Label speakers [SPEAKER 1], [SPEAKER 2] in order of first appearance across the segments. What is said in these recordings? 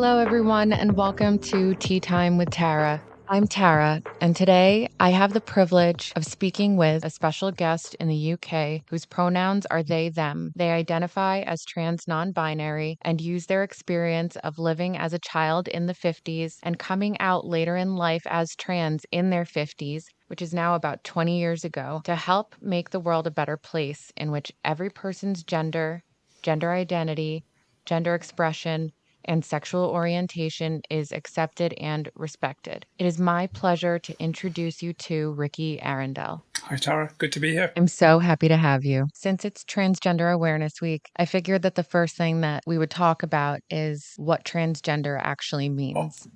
[SPEAKER 1] Hello, everyone, and welcome to Tea Time with Tara. I'm Tara, and today I have the privilege of speaking with a special guest in the UK whose pronouns are they, them. They identify as trans non-binary and use their experience of living as a child in the 50s and coming out later in life as trans in their 50s, which is now about 20 years ago, to help make the world a better place in which every person's gender identity, gender expression, and sexual orientation is accepted and respected. It is my pleasure to introduce you to Rikki Arundel.
[SPEAKER 2] Hi, Tara. Good to be here.
[SPEAKER 1] I'm so happy to have you. Since it's Transgender Awareness Week, I figured that the first thing that we would talk about is what transgender actually means.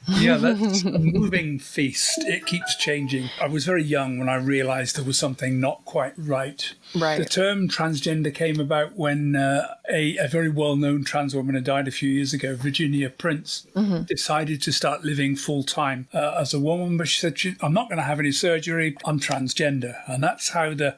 [SPEAKER 2] Yeah, that's a moving feast. It keeps changing. I was very young when I realised there was something not quite right.
[SPEAKER 1] Right.
[SPEAKER 2] The term transgender came about when a very well-known trans woman had died a few years ago, Virginia Prince, decided to start living full-time as a woman. But she said, I'm not going to have any surgery. I'm transgender. And that's how the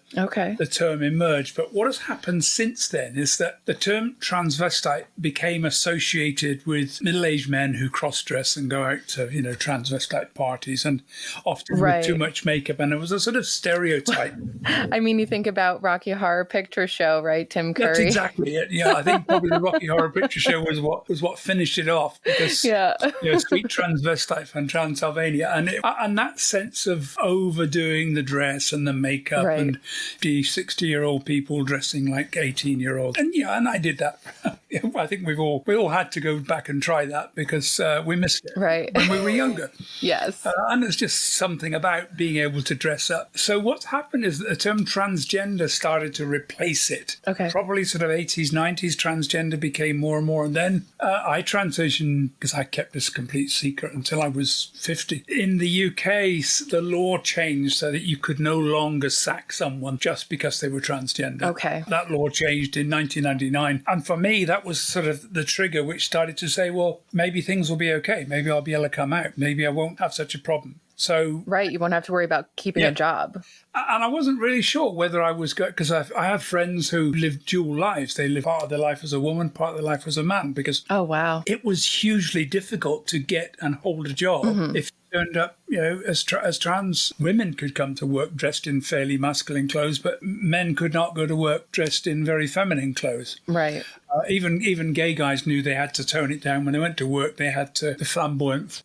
[SPEAKER 2] term emerged. But what has happened since then is that the term transvestite became associated with middle-aged men who cross-dress and go out to, transvestite parties, and often with too much makeup. And it was a sort of stereotype.
[SPEAKER 1] I mean, you think about Rocky Horror Picture Show, right? Tim Curry.
[SPEAKER 2] That's exactly it. Yeah, I think probably the Rocky Horror Picture Show was what finished it off, because sweet transvestite from Transylvania, and that sense of overdoing the dress and the makeup and the 60-year-old people dressing like 18-year-olds, and I did that. I think we all had to go back and try that because we missed it when we were younger.
[SPEAKER 1] Yes.
[SPEAKER 2] And there's just something about being able to dress up. So what's happened is that the term transgender started to replace it. Okay. Probably sort of 80s, 90s, transgender became more and more. And then I transitioned, because I kept this complete secret until I was 50. In the UK, the law changed so that you could no longer sack someone just because they were transgender.
[SPEAKER 1] Okay.
[SPEAKER 2] That law changed in 1999. And for me, that was sort of the trigger which started to say, well, maybe things will be okay. Maybe I'll be able to come out. Maybe I won't have such a problem. So
[SPEAKER 1] you won't have to worry about keeping a job.
[SPEAKER 2] And I wasn't really sure whether I was going, because I have friends who live dual lives. They live part of their life as a woman, part of their life as a man, because it was hugely difficult to get and hold a job if you turned up, as trans women could come to work dressed in fairly masculine clothes, but men could not go to work dressed in very feminine clothes.
[SPEAKER 1] Right.
[SPEAKER 2] Even gay guys knew they had to tone it down. When they went to work, they had to, the flamboyant,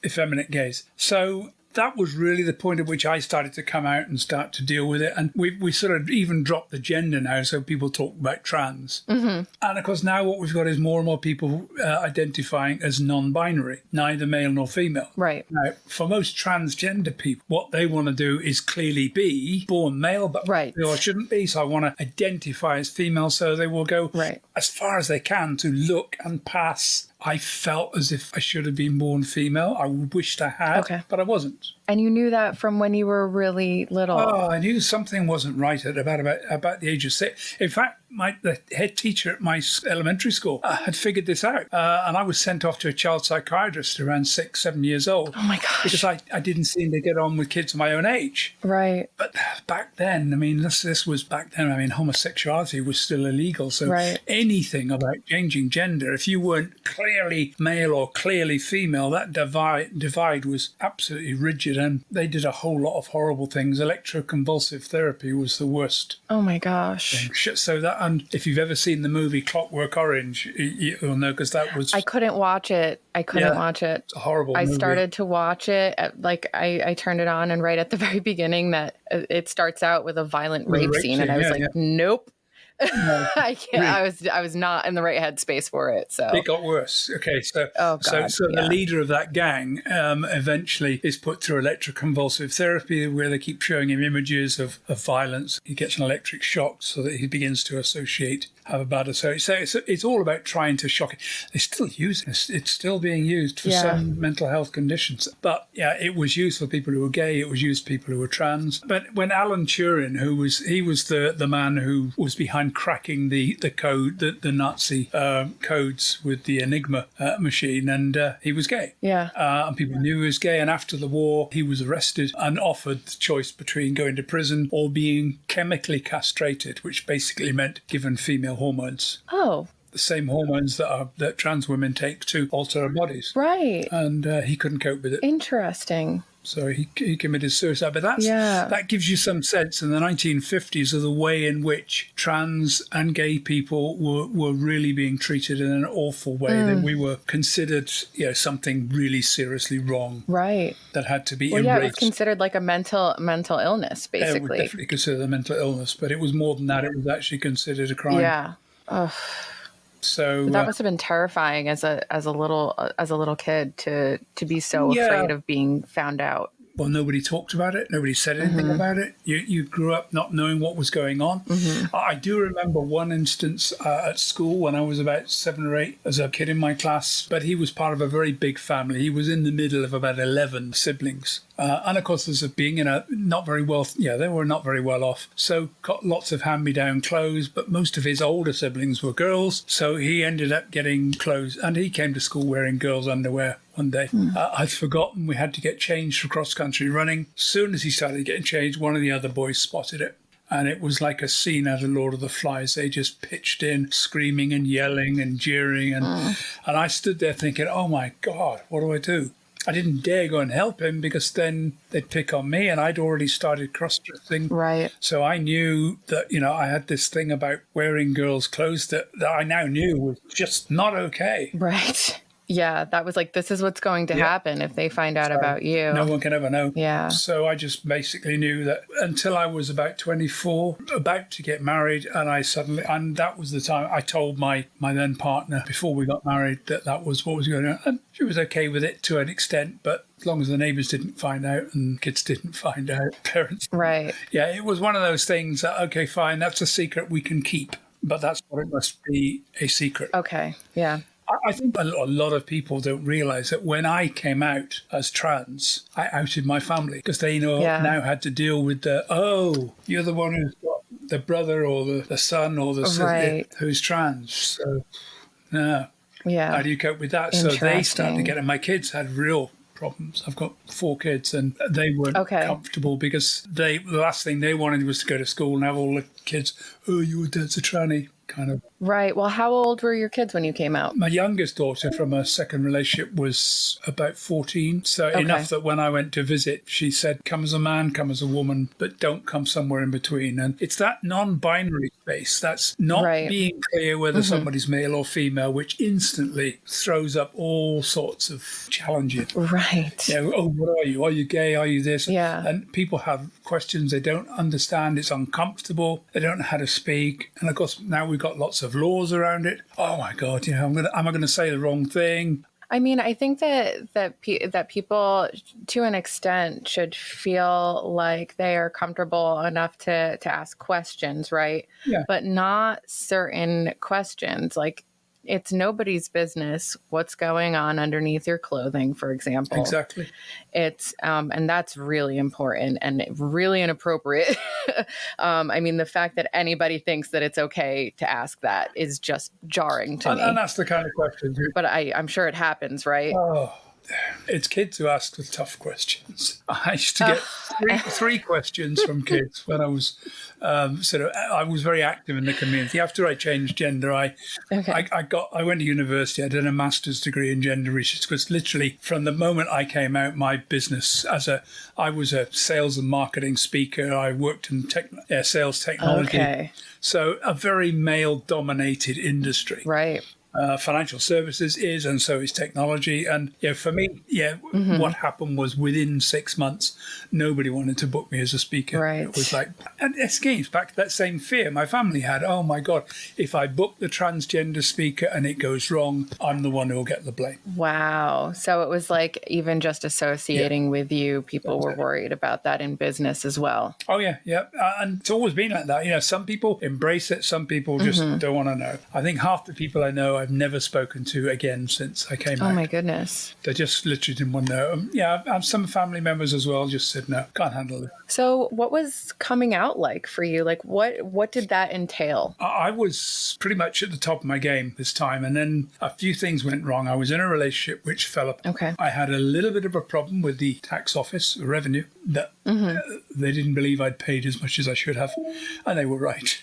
[SPEAKER 2] effeminate gaze. So that was really the point at which I started to come out and start to deal with it. And we sort of even dropped the gender now, so people talk about trans. And of course, now what we've got is more and more people identifying as non-binary, neither male nor female. Right. Now, for most transgender people, what they want to do is clearly be born male, but they shouldn't be. So I want to identify as female, so they will go as far as they can to look and pass. I felt as if I should have been born female. I wished I had, but I wasn't.
[SPEAKER 1] And you knew that from when you were really little?
[SPEAKER 2] Oh, I knew something wasn't right at about the age of 6. In fact, the head teacher at my elementary school had figured this out. And I was sent off to a child psychiatrist around 6, 7 years old.
[SPEAKER 1] Oh, my gosh.
[SPEAKER 2] Because I didn't seem to get on with kids my own age.
[SPEAKER 1] Right.
[SPEAKER 2] But back then, I mean, this was back then. I mean, homosexuality was still illegal. So anything about changing gender, if you weren't clearly male or clearly female, that divide was absolutely rigid. And they did a whole lot of horrible things. Electroconvulsive therapy was the worst.
[SPEAKER 1] Oh, my gosh.
[SPEAKER 2] So that, and if you've ever seen the movie Clockwork Orange, you'll know, because that was...
[SPEAKER 1] I couldn't watch it. It's a horrible movie. I started to watch it, I turned it on, and right at the very beginning that it starts out with a violent rape scene, and I was nope. No, I can't. Really? I was not in the right headspace for it. So
[SPEAKER 2] it got worse. Okay, so the leader of that gang eventually is put through electroconvulsive therapy, where they keep showing him images of violence. He gets an electric shock so that he begins to have a bad association. So it's all about trying to shock it. They still use it. It's still being used for some mental health conditions. But it was used for people who were gay. It was used for people who were trans. But when Alan Turing, he was the man who was behind cracking the code, the Nazi codes with the Enigma machine, and he was gay. Yeah. And people knew he was gay. And after the war, he was arrested and offered the choice between going to prison or being chemically castrated, which basically meant given female hormones.
[SPEAKER 1] Oh.
[SPEAKER 2] the same hormones that trans women take to alter our bodies.
[SPEAKER 1] Right.
[SPEAKER 2] And he couldn't cope with it.
[SPEAKER 1] Interesting.
[SPEAKER 2] So he committed suicide. But that gives you some sense in the 1950s of the way in which trans and gay people were really being treated in an awful way, that we were considered something really seriously wrong.
[SPEAKER 1] Right.
[SPEAKER 2] That had to be embraced.
[SPEAKER 1] Yeah, it was considered like a mental illness, basically.
[SPEAKER 2] It was definitely considered a mental illness, but it was more than that. It was actually considered a crime.
[SPEAKER 1] Yeah. Ugh.
[SPEAKER 2] So
[SPEAKER 1] that must have been terrifying as a little kid to be so afraid of being found out.
[SPEAKER 2] Well, nobody talked about it. Nobody said anything about it. You grew up not knowing what was going on. I do remember one instance at school when I was about 7 or 8 as a kid in my class, but he was part of a very big family. He was in the middle of about 11 siblings. And of course, as of being not very well, they were not very well off. So got lots of hand-me-down clothes, but most of his older siblings were girls. So he ended up getting clothes, and he came to school wearing girls' underwear one day. I'd forgotten we had to get changed for cross-country running. As soon as he started getting changed, one of the other boys spotted it. And it was like a scene out of Lord of the Flies. They just pitched in, screaming and yelling and jeering. And I stood there thinking, oh, my God, what do I do? I didn't dare go and help him because then they'd pick on me, and I'd already started cross-dressing.
[SPEAKER 1] Right.
[SPEAKER 2] So I knew that, I had this thing about wearing girls' clothes that I now knew was just not okay.
[SPEAKER 1] Right. Yeah, that was like, this is what's going to happen if they find out about you.
[SPEAKER 2] No one can ever know.
[SPEAKER 1] Yeah.
[SPEAKER 2] So I just basically knew that until I was about 24, about to get married, and that was the time I told my then partner before we got married that was what was going on. And she was okay with it to an extent, but as long as the neighbours didn't find out and kids didn't find out, parents.
[SPEAKER 1] Right.
[SPEAKER 2] Yeah, it was one of those things that, okay, fine, that's a secret we can keep, but that's what it must be, a secret.
[SPEAKER 1] Okay, yeah.
[SPEAKER 2] I think a lot of people don't realise that when I came out as trans, I outed my family because they now had to deal with you're the one who's got the brother or the son or the sister who's trans. So, no. Yeah. How do you cope with that? So they started getting, my kids had real problems. I've got 4 kids and they weren't comfortable because the last thing they wanted was to go to school and have all the kids, your dad's a tranny. Kind of.
[SPEAKER 1] Right. Well, how old were your kids when you came out?
[SPEAKER 2] My youngest daughter from a second relationship was about 14. So enough that when I went to visit, she said, come as a man, come as a woman, but don't come somewhere in between. And it's that non-binary space. That's not being clear whether somebody's male or female, which instantly throws up all sorts of challenges.
[SPEAKER 1] Right.
[SPEAKER 2] What are you? Are you gay? Are you this?
[SPEAKER 1] Yeah.
[SPEAKER 2] And people have questions they don't understand. It's uncomfortable. They don't know how to speak. And of course, now we've got lots of laws around it. Oh my God! Am I going to say the wrong thing?
[SPEAKER 1] I mean, I think that people, to an extent, should feel like they are comfortable enough to ask questions, right?
[SPEAKER 2] Yeah.
[SPEAKER 1] But not certain questions. Like, it's nobody's business what's going on underneath your clothing, for example.
[SPEAKER 2] Exactly.
[SPEAKER 1] It's and that's really important and really inappropriate. I mean, the fact that anybody thinks that it's okay to ask that is just jarring to me.
[SPEAKER 2] And that's the kind of question.
[SPEAKER 1] But I'm sure it happens, right?
[SPEAKER 2] Oh, it's kids who ask the tough questions. I used to get three questions from kids when I was I was very active in the community. After I changed gender, I went to university. I did a master's degree in gender research because literally from the moment I came out, my business I was a sales and marketing speaker. I worked in sales technology. Okay. So a very male-dominated industry.
[SPEAKER 1] Right.
[SPEAKER 2] Financial services is, and so is technology. And for me, what happened was within 6 months, nobody wanted to book me as a speaker.
[SPEAKER 1] Right.
[SPEAKER 2] It was like, and it gets back to that same fear my family had. Oh my God, if I book the transgender speaker and it goes wrong, I'm the one who will get the blame.
[SPEAKER 1] Wow. So it was like even just associating with you, people were worried about that in business as well.
[SPEAKER 2] Oh yeah. And it's always been like that. Some people embrace it. Some people just don't want to know. I think half the people I know I've never spoken to again since I came out.
[SPEAKER 1] Oh my goodness.
[SPEAKER 2] They just literally didn't want to know. I have some family members as well just said, no, can't handle it.
[SPEAKER 1] So what was coming out like for you? Like what did that entail?
[SPEAKER 2] I was pretty much at the top of my game this time. And then a few things went wrong. I was in a relationship which fell apart.
[SPEAKER 1] Okay.
[SPEAKER 2] I had a little bit of a problem with the tax office, the revenue, that they didn't believe I'd paid as much as I should have. And they were right.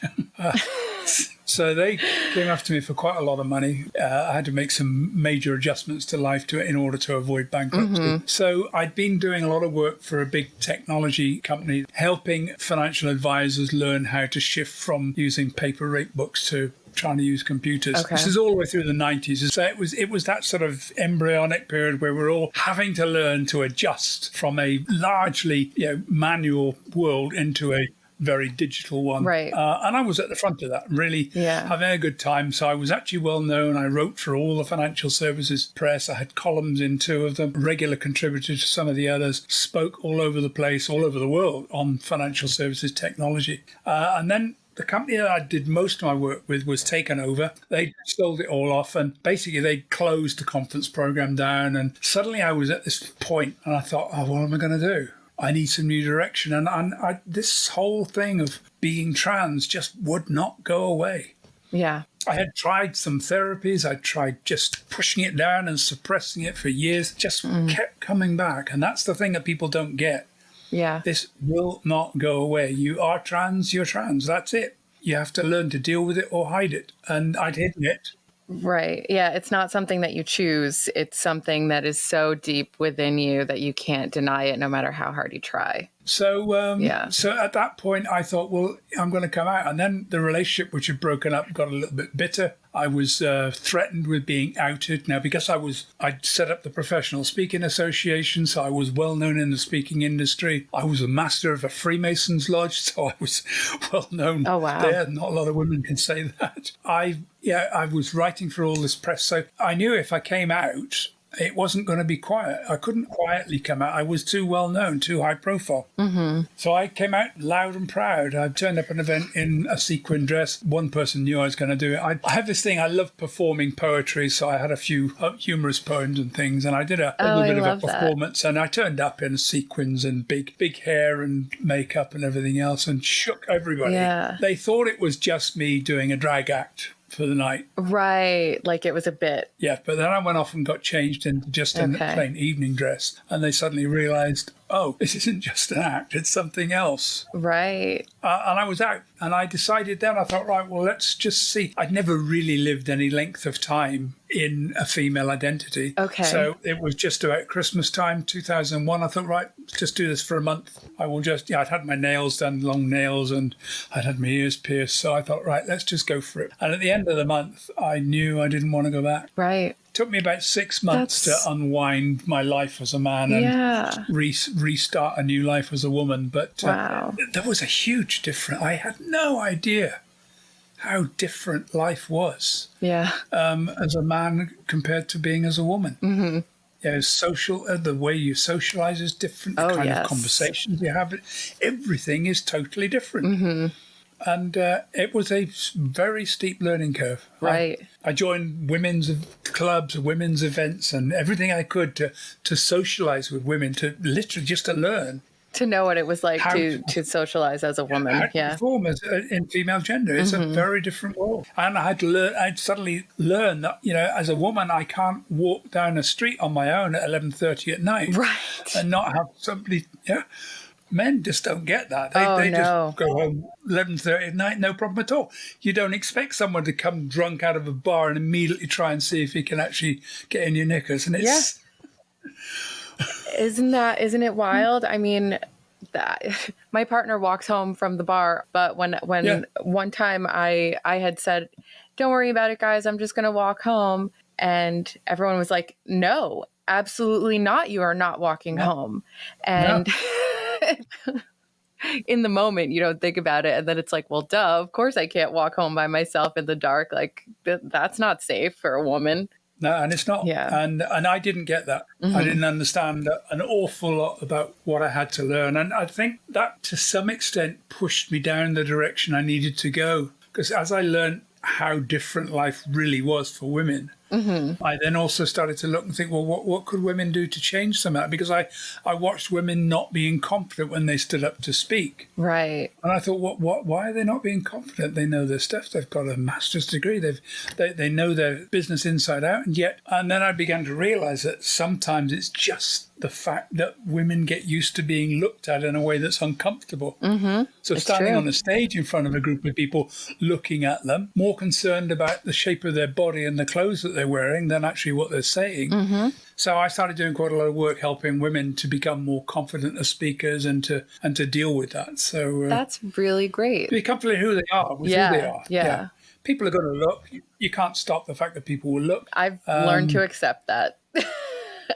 [SPEAKER 2] So they came after me for quite a lot of money. I had to make some major adjustments to life in order to avoid bankruptcy. So I'd been doing a lot of work for a big technology company, helping financial advisors learn how to shift from using paper rate books to trying to use computers. Okay. This is all the way through the 90s. So it was that sort of embryonic period where we're all having to learn to adjust from a largely manual world into a very digital one.
[SPEAKER 1] Right.
[SPEAKER 2] And I was at the front of that, really having a good time. So I was actually well known. I wrote for all the financial services press. I had columns in 2 of them, regular contributor to some of the others, spoke all over the place, all over the world on financial services technology. And then the company that I did most of my work with was taken over. They sold it all off, and basically they closed the conference program down. And suddenly I was at this point and I thought, oh, what am I going to do? I need some new direction. And this whole thing of being trans just would not go away.
[SPEAKER 1] Yeah.
[SPEAKER 2] I had tried some therapies. I tried just pushing it down and suppressing it for years. Just kept coming back. And that's the thing that people don't get.
[SPEAKER 1] Yeah.
[SPEAKER 2] This will not go away. You are trans, you're trans. That's it. You have to learn to deal with it or hide it. And I'd hidden it.
[SPEAKER 1] Right. Yeah. It's not something that you choose. It's something that is so deep within you that you can't deny it no matter how hard you try.
[SPEAKER 2] So, so at that point, I thought, well, I'm going to come out. And then the relationship, which had broken up, got a little bit bitter. I was threatened with being outed. Now, because I'd set up the Professional Speaking Association, so I was well known in the speaking industry. I was a master of a Freemasons Lodge, so I was well known there. Not a lot of women can say that. I was writing for all this press, so I knew if I came out, it wasn't going to be quiet. I couldn't quietly come out. I was too well known, too high profile. So I came out loud and proud. I turned up at an event in a sequin dress. One person knew I was going to do it. I have this thing. I love performing poetry, so I had a few humorous poems and things, and I did a little bit of a performance. And I turned up in sequins and big hair and makeup and everything else, and shook everybody.
[SPEAKER 1] Yeah.
[SPEAKER 2] They thought it was just me doing a drag act for the night.
[SPEAKER 1] Right. Like it was a bit.
[SPEAKER 2] Yeah, but then I went off and got changed into just a plain evening dress. And they suddenly realized, oh, this isn't just an act, it's something else.
[SPEAKER 1] Right.
[SPEAKER 2] And I was out. And I decided then, I thought, right, well, let's just see. I'd never really lived any length of time in a female identity.
[SPEAKER 1] Okay.
[SPEAKER 2] So it was just about Christmas time, 2001. I thought, right, let's just do this for a month. I will just, I'd had my nails done, long nails, and I'd had my ears pierced. So I thought, right, let's just go for it. And at the end of the month, I knew I didn't want to go back.
[SPEAKER 1] Right.
[SPEAKER 2] It took me about 6 months to unwind my life as a man and restart a new life as a woman. But there was a huge difference. I had no idea how different life was as a man compared to being as a woman. Mm-hmm. The way you socialize is different. The kind of conversations you have, everything is totally different. Mm-hmm. And it was a very steep learning curve.
[SPEAKER 1] Right.
[SPEAKER 2] I joined women's clubs, women's events, and everything I could to socialize with women, to literally just to learn.
[SPEAKER 1] To know what it was like to socialize as a woman.
[SPEAKER 2] How to perform in female gender. It's a very different world. And I'd suddenly learned that, as a woman, I can't walk down a street on my own at 11:30 at night.
[SPEAKER 1] Right.
[SPEAKER 2] And not have somebody, Men just don't get that. They just go home 11:30 at night, no problem at all. You don't expect someone to come drunk out of a bar and immediately try and see if he can actually get in your knickers. And it's...
[SPEAKER 1] Isn't it wild? I mean, my partner walks home from the bar, but when one time I had said, "Don't worry about it, guys, I'm just going to walk home." And everyone was like, "No, absolutely not. You are not walking home." And in the moment, you don't think about it. And then it's like, well, duh, of course I can't walk home by myself in the dark. Like that's not safe for a woman.
[SPEAKER 2] No, and it's not. Yeah. And I didn't get that. Mm-hmm. I didn't understand an awful lot about what I had to learn. And I think that to some extent pushed me down the direction I needed to go. Because as I learned how different life really was for women, I then also started to look and think, well, what could women do to change some of that? Because I watched women not being confident when they stood up to speak.
[SPEAKER 1] Right.
[SPEAKER 2] And I thought, why are they not being confident? They know their stuff. They've got a master's degree. They know their business inside out. And then I began to realize that sometimes it's just the fact that women get used to being looked at in a way that's uncomfortable. So
[SPEAKER 1] It's
[SPEAKER 2] standing
[SPEAKER 1] true.
[SPEAKER 2] on a stage in front of a group of people looking at them, more concerned about the shape of their body and the clothes that they're wearing than actually what they're saying. So I started doing quite a lot of work helping women to become more confident as speakers and to deal with that. So
[SPEAKER 1] That's really great.
[SPEAKER 2] be confident who they are with who they are.
[SPEAKER 1] Yeah.
[SPEAKER 2] People are going to look. You can't stop the fact that people will look.
[SPEAKER 1] I've learned to accept that.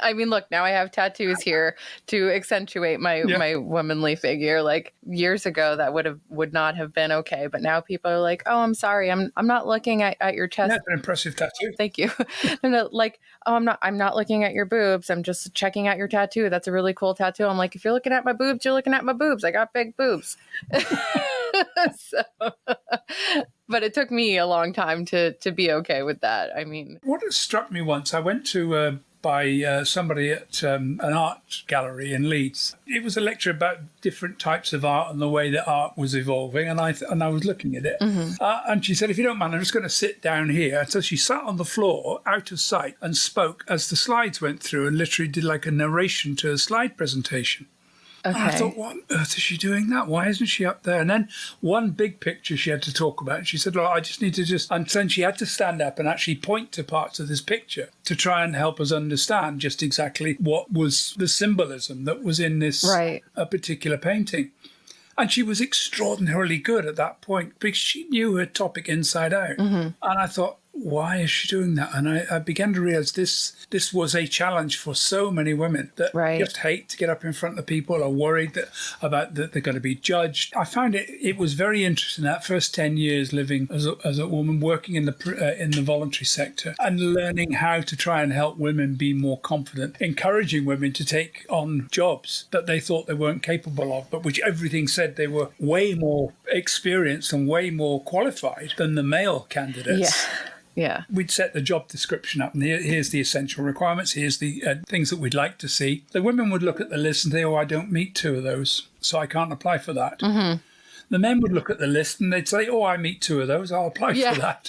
[SPEAKER 1] I mean, look, now I have tattoos here to accentuate my womanly figure. Like years ago, that would not have been okay. But now people are like, "Oh, I'm sorry, I'm not looking at your chest."
[SPEAKER 2] That's an impressive tattoo.
[SPEAKER 1] Thank you. I'm not like, "Oh, I'm not looking at your boobs. I'm just checking out your tattoo. That's a really cool tattoo." I'm like, "If you're looking at my boobs, you're looking at my boobs. I got big boobs." But it took me a long time to be okay with that. I mean,
[SPEAKER 2] what has struck me once, I went to by somebody at an art gallery in Leeds. It was a lecture about different types of art and the way that art was evolving, and I was looking at it. And she said, "If you don't mind, I'm just going to sit down here." So she sat on the floor, out of sight, and spoke as the slides went through, and literally did like a narration to a slide presentation.
[SPEAKER 1] okay.
[SPEAKER 2] And I thought, what on earth is she doing that? Why isn't she up there? And then one big picture she had to talk about. She said, "Look, I just need to and then she had to stand up and actually point to parts of this picture to try and help us understand just exactly what was the symbolism that was in this a particular painting. And she was extraordinarily good at that point because she knew her topic inside out. And I thought, why is she doing that? And I began to realize this was a challenge for so many women that just hate to get up in front of people, are worried about that they're going to be judged. I found it was very interesting that first 10 years living as a woman working in the voluntary sector and learning how to try and help women be more confident, encouraging women to take on jobs that they thought they weren't capable of, but which everything said they were way more experienced and way more qualified than the male candidates.
[SPEAKER 1] Yeah.
[SPEAKER 2] We'd set the job description up, and here's the essential requirements. Here's the things that we'd like to see. The women would look at the list and say, "Oh, I don't meet 2 of those, so I can't apply for that." The men would look at the list and they'd say, "Oh, I meet 2 of those, I'll apply for that."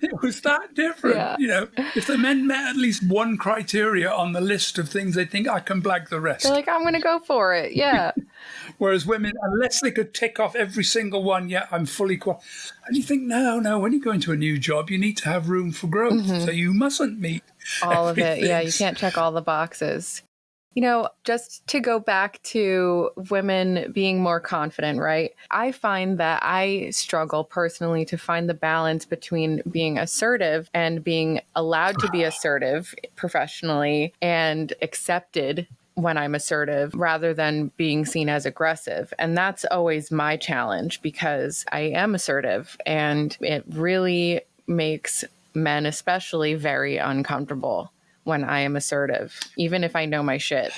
[SPEAKER 2] It was that different. You know, if the men met at least one criteria on the list of things, they think, "I can blag the rest."
[SPEAKER 1] They're like, "I'm going to go for it." Yeah.
[SPEAKER 2] Whereas women, unless they could tick off every single one, I'm fully qualified. And you think, no, when you go into a new job, you need to have room for growth. So you mustn't meet
[SPEAKER 1] all of it. Yeah, you can't check all the boxes. You know, just to go back to women being more confident, right? I find that I struggle personally to find the balance between being assertive and being allowed to be assertive professionally and accepted when I'm assertive rather than being seen as aggressive. And that's always my challenge because I am assertive and it really makes men especially very uncomfortable when I am assertive, even if I know my shit,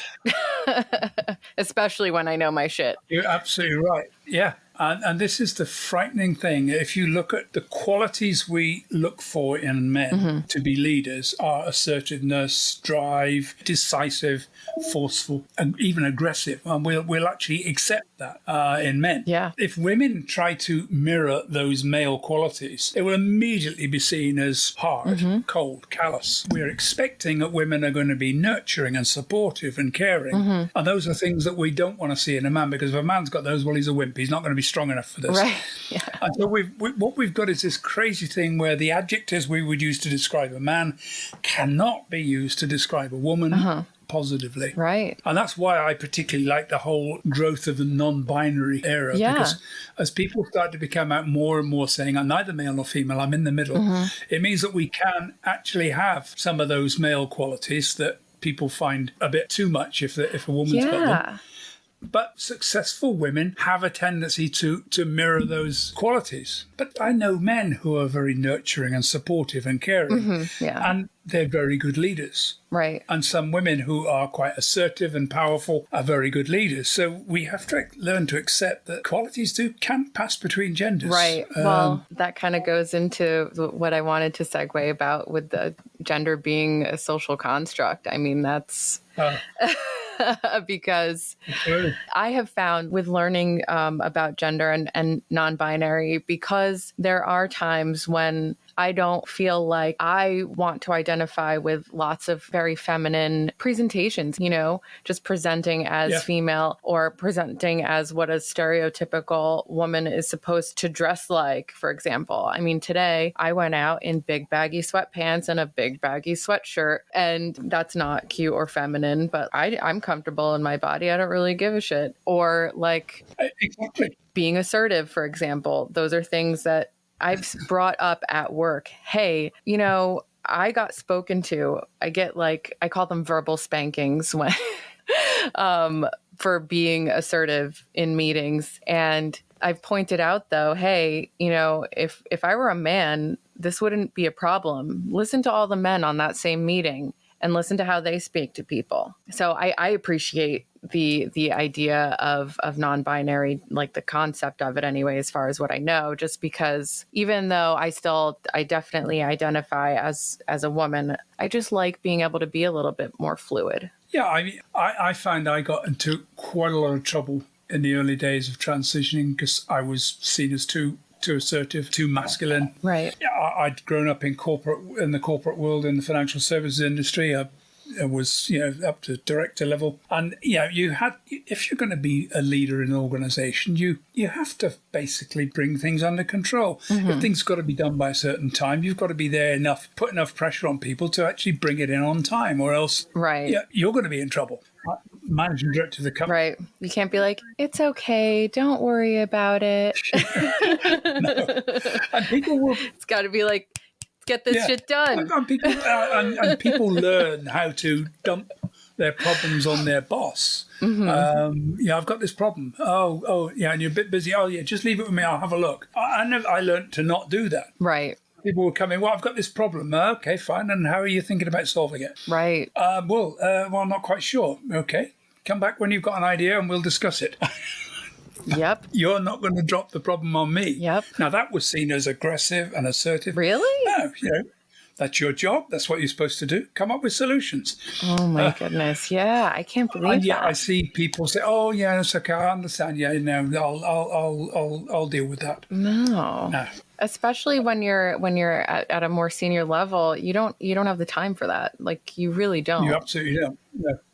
[SPEAKER 1] especially when I know my shit.
[SPEAKER 2] You're absolutely right. Yeah. And this is the frightening thing. If you look at the qualities we look for in men to be leaders are assertiveness, drive, decisive, forceful, and even aggressive. And we'll actually accept that in men.
[SPEAKER 1] Yeah.
[SPEAKER 2] If women try to mirror those male qualities, it will immediately be seen as hard, cold, callous. We're expecting that women are going to be nurturing and supportive and caring. And those are things that we don't want to see in a man, because if a man's got those, well, he's a wimp. He's not going to be strong enough for this.
[SPEAKER 1] Right. Yeah.
[SPEAKER 2] And so what we've got is this crazy thing where the adjectives we would use to describe a man cannot be used to describe a woman positively.
[SPEAKER 1] Right.
[SPEAKER 2] And that's why I particularly like the whole growth of the non-binary era. Because as people start to become out more and more saying, "I'm neither male nor female, I'm in the middle," it means that we can actually have some of those male qualities that people find a bit too much if a woman's got them. But successful women have a tendency to mirror those qualities. But I know men who are very nurturing and supportive and caring, and they're very good leaders.
[SPEAKER 1] Right.
[SPEAKER 2] And some women who are quite assertive and powerful are very good leaders. So we have to learn to accept that qualities can pass between genders.
[SPEAKER 1] Right. Well, that kind of goes into what I wanted to segue about with the gender being a social construct. I mean, that's because I have found with learning about gender and non-binary, because there are times when I don't feel like I want to identify with lots of very feminine presentations, just presenting as female or presenting as what a stereotypical woman is supposed to dress like, for example. I mean, today I went out in big baggy sweatpants and a big baggy sweatshirt, and that's not cute or feminine, but I'm comfortable in my body. I don't really give a shit. Or like being assertive, for example. Those are things that I've brought up at work. Hey, I got spoken to. I get I call them verbal spankings when for being assertive in meetings. And I've pointed out, though, hey, if I were a man, this wouldn't be a problem. Listen to all the men on that same meeting and listen to how they speak to people. So I appreciate the idea of non-binary, like the concept of it anyway, as far as what I know, just because even though I definitely identify as a woman, I just like being able to be a little bit more fluid.
[SPEAKER 2] Yeah, I mean, I found I got into quite a lot of trouble in the early days of transitioning because I was seen as too assertive, too masculine.
[SPEAKER 1] Right.
[SPEAKER 2] Yeah, I'd grown up in the corporate world, in the financial services industry. I was, up to director level. And, if you're going to be a leader in an organization, you have to basically bring things under control. If things got to be done by a certain time, you've got to be there put enough pressure on people to actually bring it in on time, or else you're going to be in trouble. Managing director of the company.
[SPEAKER 1] Right. You can't be like, it's okay, don't worry about it.
[SPEAKER 2] No. And people will...
[SPEAKER 1] It's got to be like, get this shit done.
[SPEAKER 2] And people learn how to dump their problems on their boss. I've got this problem. And you're a bit busy. Oh, yeah, just leave it with me. I'll have a look. I learned to not do that.
[SPEAKER 1] Right.
[SPEAKER 2] People will come in, well, I've got this problem. Okay, fine. And how are you thinking about solving it?
[SPEAKER 1] Right.
[SPEAKER 2] I'm not quite sure. Okay. Come back when you've got an idea and we'll discuss it.
[SPEAKER 1] Yep.
[SPEAKER 2] You're not going to drop the problem on me.
[SPEAKER 1] Yep.
[SPEAKER 2] Now, that was seen as aggressive and assertive.
[SPEAKER 1] Really?
[SPEAKER 2] No, that's your job. That's what you're supposed to do. Come up with solutions.
[SPEAKER 1] Oh, my goodness. Yeah, I can't believe that.
[SPEAKER 2] I see people say, oh, yeah, it's okay. I understand. Yeah, no, I'll deal with that.
[SPEAKER 1] No. Especially when you're at a more senior level, you don't have the time for that. Like, you really don't.
[SPEAKER 2] You absolutely don't.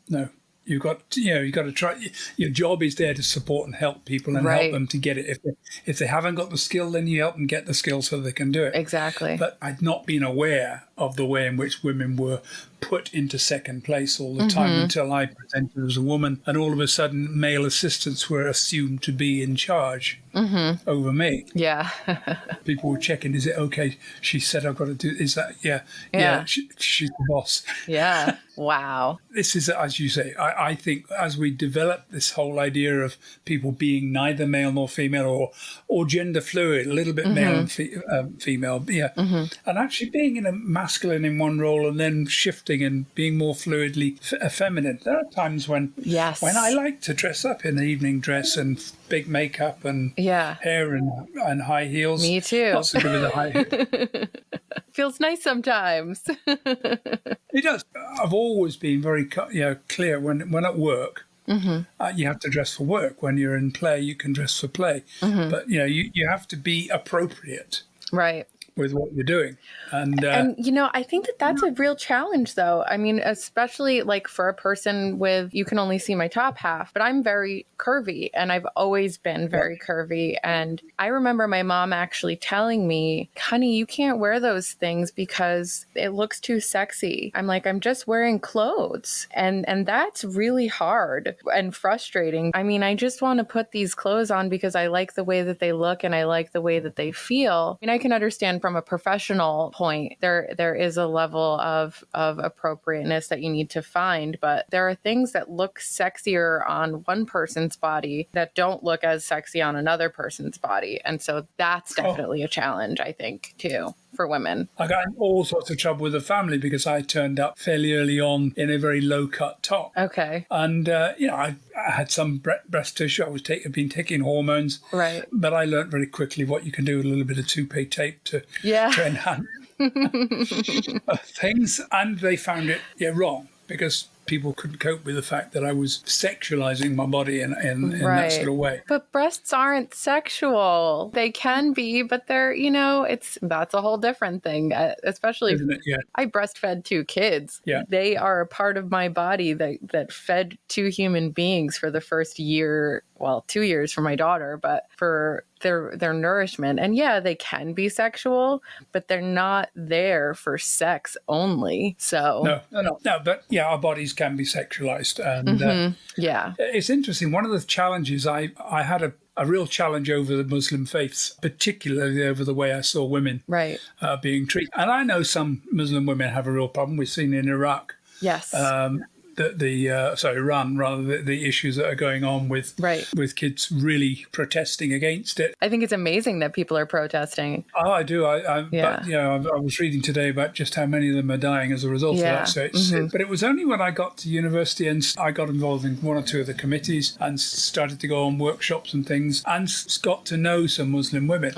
[SPEAKER 2] No. You've got to try. Your job is there to support and help people and help them to get it. If they haven't got the skill, then you help them get the skill so they can do it.
[SPEAKER 1] Exactly.
[SPEAKER 2] But I'd not been aware of the way in which women were put into second place all the time until I presented as a woman, and all of a sudden male assistants were assumed to be in charge over me.
[SPEAKER 1] Yeah.
[SPEAKER 2] People were checking, is it okay? She said I've got to do, is that, yeah, she's the boss.
[SPEAKER 1] Yeah. Wow.
[SPEAKER 2] This is, as you say, I think as we develop this whole idea of people being neither male nor female or gender fluid, a little bit male and female, and actually being in a masculine in one role and then shifting and being more fluidly feminine. There are times when I like to dress up in an evening dress and big makeup and hair and high heels.
[SPEAKER 1] Me too.
[SPEAKER 2] Not so good with the high heels.
[SPEAKER 1] Feels nice sometimes.
[SPEAKER 2] It does. I've always been very clear when at work. You have to dress for work. When you're in play, you can dress for play. But you have to be appropriate.
[SPEAKER 1] Right.
[SPEAKER 2] With what you're doing. And
[SPEAKER 1] I think that's a real challenge, though. I mean, especially like for a person with, you can only see my top half, but I'm very curvy and I've always been very curvy. And I remember my mom actually telling me, honey, you can't wear those things because it looks too sexy. I'm like, I'm just wearing clothes. And that's really hard and frustrating. I mean, I just want to put these clothes on because I like the way that they look and I like the way that they feel. I mean, I can understand from a professional point, there is a level of appropriateness that you need to find, but there are things that look sexier on one person's body that don't look as sexy on another person's body. And so that's definitely a challenge, I think, too, for women.
[SPEAKER 2] I got in all sorts of trouble with the family because I turned up fairly early on in a very low-cut top.
[SPEAKER 1] Okay.
[SPEAKER 2] And, I had some breast tissue. I was been taking hormones.
[SPEAKER 1] Right.
[SPEAKER 2] But I learned very quickly what you can do with a little bit of toupee tape to enhance things. And they found it wrong because people couldn't cope with the fact that I was sexualizing my body in that sort of way.
[SPEAKER 1] But breasts aren't sexual. They can be, but they're, that's a whole different thing, especially.
[SPEAKER 2] Isn't it? Yeah.
[SPEAKER 1] I breastfed 2 kids.
[SPEAKER 2] Yeah.
[SPEAKER 1] They are a part of my body that fed 2 human beings for the first year, 2 years for my daughter, but for their nourishment. And yeah, they can be sexual, but they're not there for sex only. So
[SPEAKER 2] No, but yeah, our bodies can be sexualized. And it's interesting. One of the challenges I had a real challenge over the Muslim faiths, particularly over the way I saw women being treated. And I know some Muslim women have a real problem. We've seen in Iraq.
[SPEAKER 1] Yes.
[SPEAKER 2] Iran, rather, the issues that are going on with kids really protesting against it.
[SPEAKER 1] I think it's amazing that people are protesting.
[SPEAKER 2] Oh, I do. But, I was reading today about just how many of them are dying as a result of that. So but it was only when I got to university and I got involved in 1 or 2 of the committees and started to go on workshops and things and got to know some Muslim women,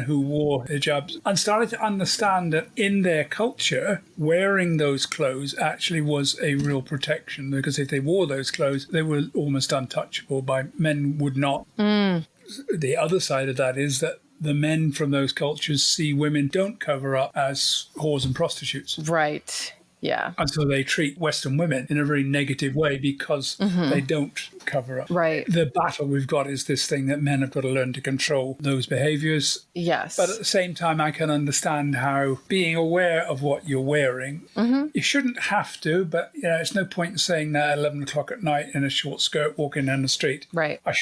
[SPEAKER 2] who wore hijabs, and started to understand that in their culture, wearing those clothes actually was a real protection, because if they wore those clothes, they were almost untouchable by men would not. The other side of that is that the men from those cultures see women don't cover up as whores and prostitutes.
[SPEAKER 1] Right. Yeah.
[SPEAKER 2] And so they treat Western women in a very negative way because they don't cover up.
[SPEAKER 1] Right.
[SPEAKER 2] The battle we've got is this thing that men have got to learn to control those behaviors.
[SPEAKER 1] Yes.
[SPEAKER 2] But at the same time, I can understand how being aware of what you're wearing, you shouldn't have to, but it's no point in saying that at 11 o'clock at night in a short skirt walking down the street.
[SPEAKER 1] Right.
[SPEAKER 2] I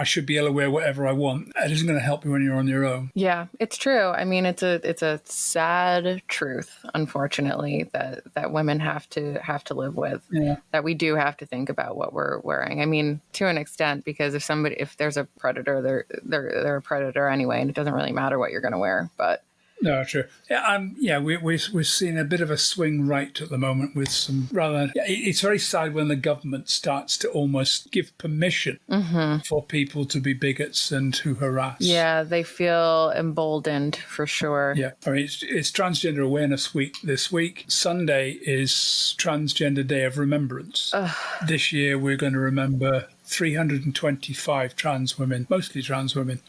[SPEAKER 2] should be able to wear whatever I want. It isn't going to help you when you're on your own.
[SPEAKER 1] Yeah, it's true. I mean, it's a sad truth, unfortunately, that women have to live with.
[SPEAKER 2] Yeah.
[SPEAKER 1] That we do have to think about what we're wearing. I mean, to an extent, because if there's a predator, they're a predator anyway, and it doesn't really matter what you're going to wear. But
[SPEAKER 2] no, true. Yeah, we're seeing a bit of a swing right at the moment with some rather. It's very sad when the government starts to almost give permission for people to be bigots and to harass.
[SPEAKER 1] Yeah, they feel emboldened for sure.
[SPEAKER 2] Yeah, I mean it's Transgender Awareness Week this week. Sunday is Transgender Day of Remembrance. This year we're going to remember 325 trans women, mostly trans women,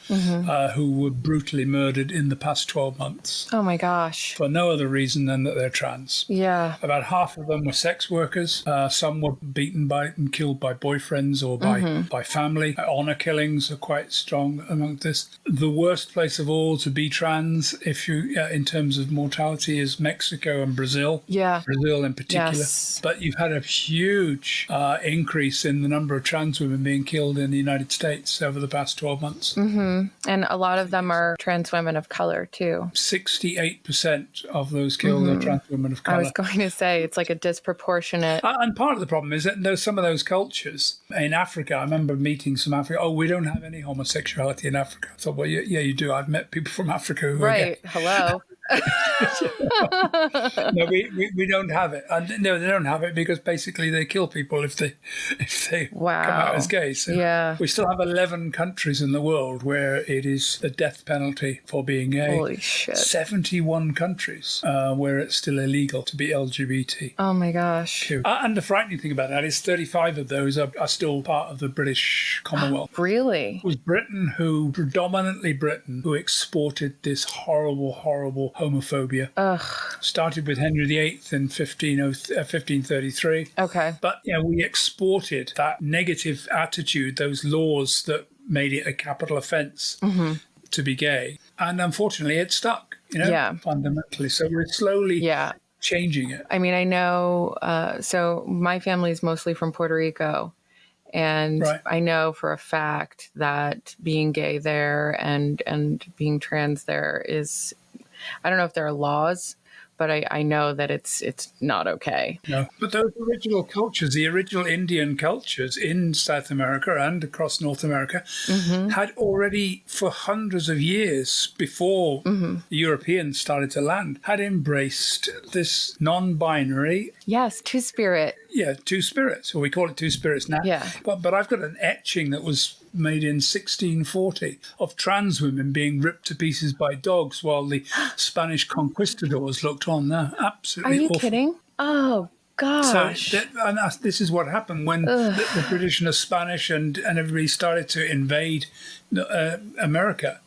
[SPEAKER 2] who were brutally murdered in the past 12 months.
[SPEAKER 1] Oh my gosh.
[SPEAKER 2] For no other reason than that they're trans.
[SPEAKER 1] Yeah.
[SPEAKER 2] About half of them were sex workers. Some were beaten by and killed by boyfriends or by family. Honor killings are quite strong among this. The worst place of all to be trans, if you in terms of mortality, is Mexico and Brazil.
[SPEAKER 1] Yeah.
[SPEAKER 2] Brazil in particular.
[SPEAKER 1] Yes.
[SPEAKER 2] But you've had a huge increase in the number of trans women being killed in the United States over the past 12 months.
[SPEAKER 1] And a lot of them are trans women of color, too.
[SPEAKER 2] 68% of those killed are trans women of color.
[SPEAKER 1] I was going to say, it's like a disproportionate...
[SPEAKER 2] And part of the problem is that there's some of those cultures in Africa. I remember meeting some Africa. Oh, we don't have any homosexuality in Africa. I thought, well, yeah, you do. I've met people from Africa who are gay.
[SPEAKER 1] Hello.
[SPEAKER 2] No, we don't have it. And no, they don't have it because basically they kill people if they come out as gay. So we still have 11 countries in the world where it is the death penalty for being gay.
[SPEAKER 1] Holy shit.
[SPEAKER 2] 71 countries where it's still illegal to be LGBT.
[SPEAKER 1] Oh my gosh.
[SPEAKER 2] And the frightening thing about that is 35 of those are still part of the British Commonwealth.
[SPEAKER 1] Really?
[SPEAKER 2] It was predominantly Britain, who exported this horrible homophobia. Started with Henry VIII in 1533.
[SPEAKER 1] Okay.
[SPEAKER 2] But we exported that negative attitude, those laws that made it a capital offence to be gay. And unfortunately, it stuck, fundamentally. So we're slowly changing it.
[SPEAKER 1] I mean, I know, so my family is mostly from Puerto Rico. And I know for a fact that being gay there and being trans there is I don't know if there are laws, but I know that it's not okay.
[SPEAKER 2] No, but those original cultures, the original Indian cultures in South America and across North America, had already, for hundreds of years before the Europeans started to land, had embraced this non-binary.
[SPEAKER 1] Yes, two-spirit.
[SPEAKER 2] Yeah, two spirits, or we call it two spirits now.
[SPEAKER 1] Yeah.
[SPEAKER 2] But I've got an etching that was made in 1640 of trans women being ripped to pieces by dogs while the Spanish conquistadors looked on. Now, absolutely.
[SPEAKER 1] Are you
[SPEAKER 2] awful.
[SPEAKER 1] Kidding? Oh gosh.
[SPEAKER 2] So this is what happened when the British and the Spanish and everybody started to invade America.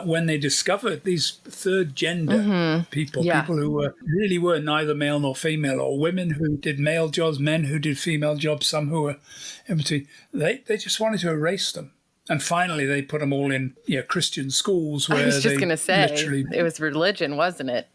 [SPEAKER 2] When they discovered these third gender people who really were neither male nor female, or women who did male jobs, men who did female jobs, some who were in between, they just wanted to erase them. And finally, they put them all in Christian schools where
[SPEAKER 1] I was just going to say,
[SPEAKER 2] literally,
[SPEAKER 1] it was religion, wasn't it?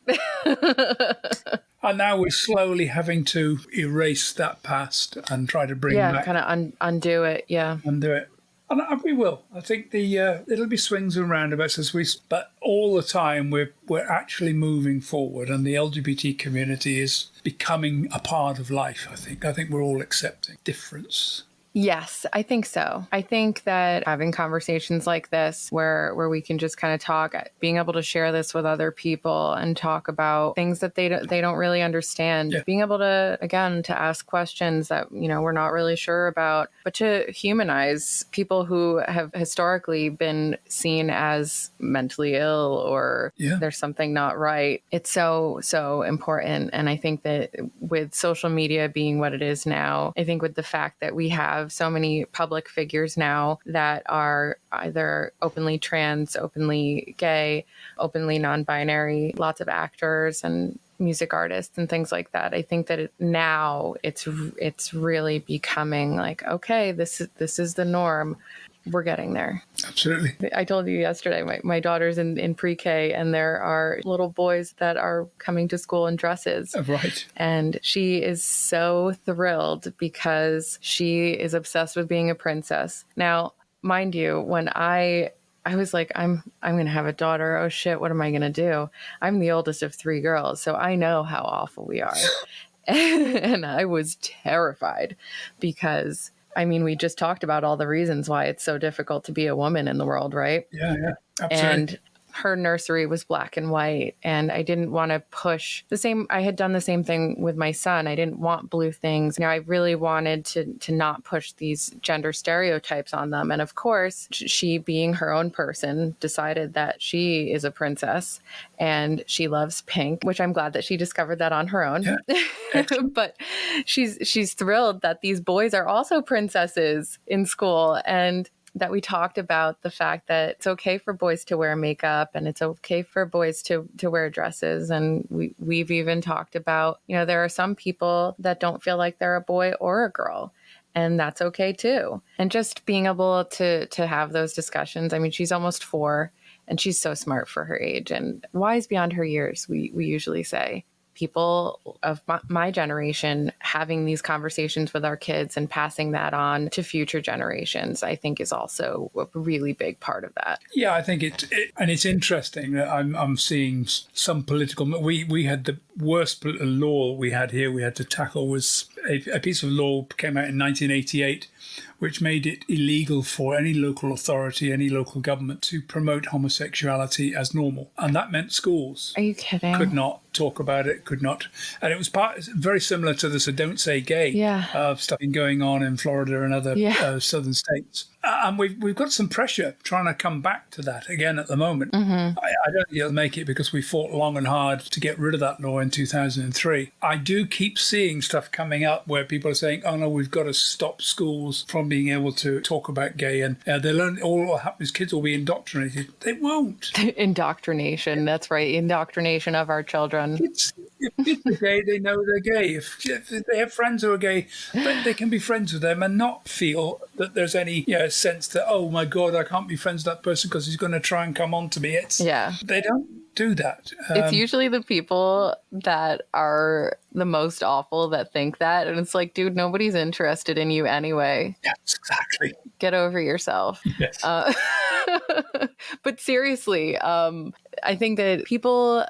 [SPEAKER 2] And now we're slowly having to erase that past and try to bring back.
[SPEAKER 1] kind of undo it. Yeah.
[SPEAKER 2] Undo it. And we will. I think it'll be swings and roundabouts but all the time we're actually moving forward, and the LGBT community is becoming a part of life. I think we're all accepting difference.
[SPEAKER 1] Yes, I think so. I think that having conversations like this where we can just kind of talk, being able to share this with other people and talk about things that they don't really understand, being able to, again, to ask questions that, we're not really sure about, but to humanize people who have historically been seen as mentally ill or there's something not right. It's so, so important. And I think that with social media being what it is now, I think with the fact that we have so many public figures now that are either openly trans, openly gay, openly non-binary, lots of actors and music artists and things like that. I think that now it's really becoming like, okay, this is the norm. We're getting there.
[SPEAKER 2] Absolutely.
[SPEAKER 1] I told you yesterday, my daughter's in pre-K, and there are little boys that are coming to school in dresses.
[SPEAKER 2] Oh, right.
[SPEAKER 1] And she is so thrilled because she is obsessed with being a princess. Now, mind you, when I was like, I'm going to have a daughter. Oh shit, what am I going to do? I'm the oldest of 3 girls, so I know how awful we are. And I was terrified because we just talked about all the reasons why it's so difficult to be a woman in the world, right?
[SPEAKER 2] Yeah, absolutely.
[SPEAKER 1] And her nursery was black and white, and I didn't want to push the same. I had done the same thing with my son. I didn't want blue things. I really wanted to not push these gender stereotypes on them. And of course, she, being her own person, decided that she is a princess and she loves pink, which I'm glad that she discovered that on her own. Yeah. But she's thrilled that these boys are also princesses in school, and that we talked about the fact that it's okay for boys to wear makeup and it's okay for boys to wear dresses. And we've even talked about, there are some people that don't feel like they're a boy or a girl, and that's okay too. And just being able to have those discussions. She's almost 4 and she's so smart for her age and wise beyond her years, we usually say. People of my generation having these conversations with our kids and passing that on to future generations, I think is also a really big part of that.
[SPEAKER 2] Yeah, I think and it's interesting that I'm seeing some political. We had the worst law we had here. We had to tackle was a piece of law came out in 1988, which made it illegal for any local authority, any local government to promote homosexuality as normal. And that meant schools.
[SPEAKER 1] Are you kidding?
[SPEAKER 2] Could not talk about it, could not. And it was very similar to the So Don't Say Gay stuff going on in Florida and other southern states. And we've got some pressure trying to come back to that again at the moment. Mm-hmm. I don't think it'll make it because we fought long and hard to get rid of that law in 2003. I do keep seeing stuff coming up where people are saying, oh no, we've got to stop schools from being able to talk about gay, and they learn all what happens. Kids will be indoctrinated. They won't.
[SPEAKER 1] Indoctrination, that's right. Indoctrination of our children.
[SPEAKER 2] If kids are gay, they know they're gay. If they have friends who are gay, they can be friends with them and not feel that there's any sense that, oh my God, I can't be friends with that person because he's going to try and come on to me. They don't do that.
[SPEAKER 1] It's usually the people that are the most awful that think that. And it's like, dude, nobody's interested in you anyway.
[SPEAKER 2] Yes, exactly.
[SPEAKER 1] Get over yourself.
[SPEAKER 2] Yes.
[SPEAKER 1] But seriously, I think that people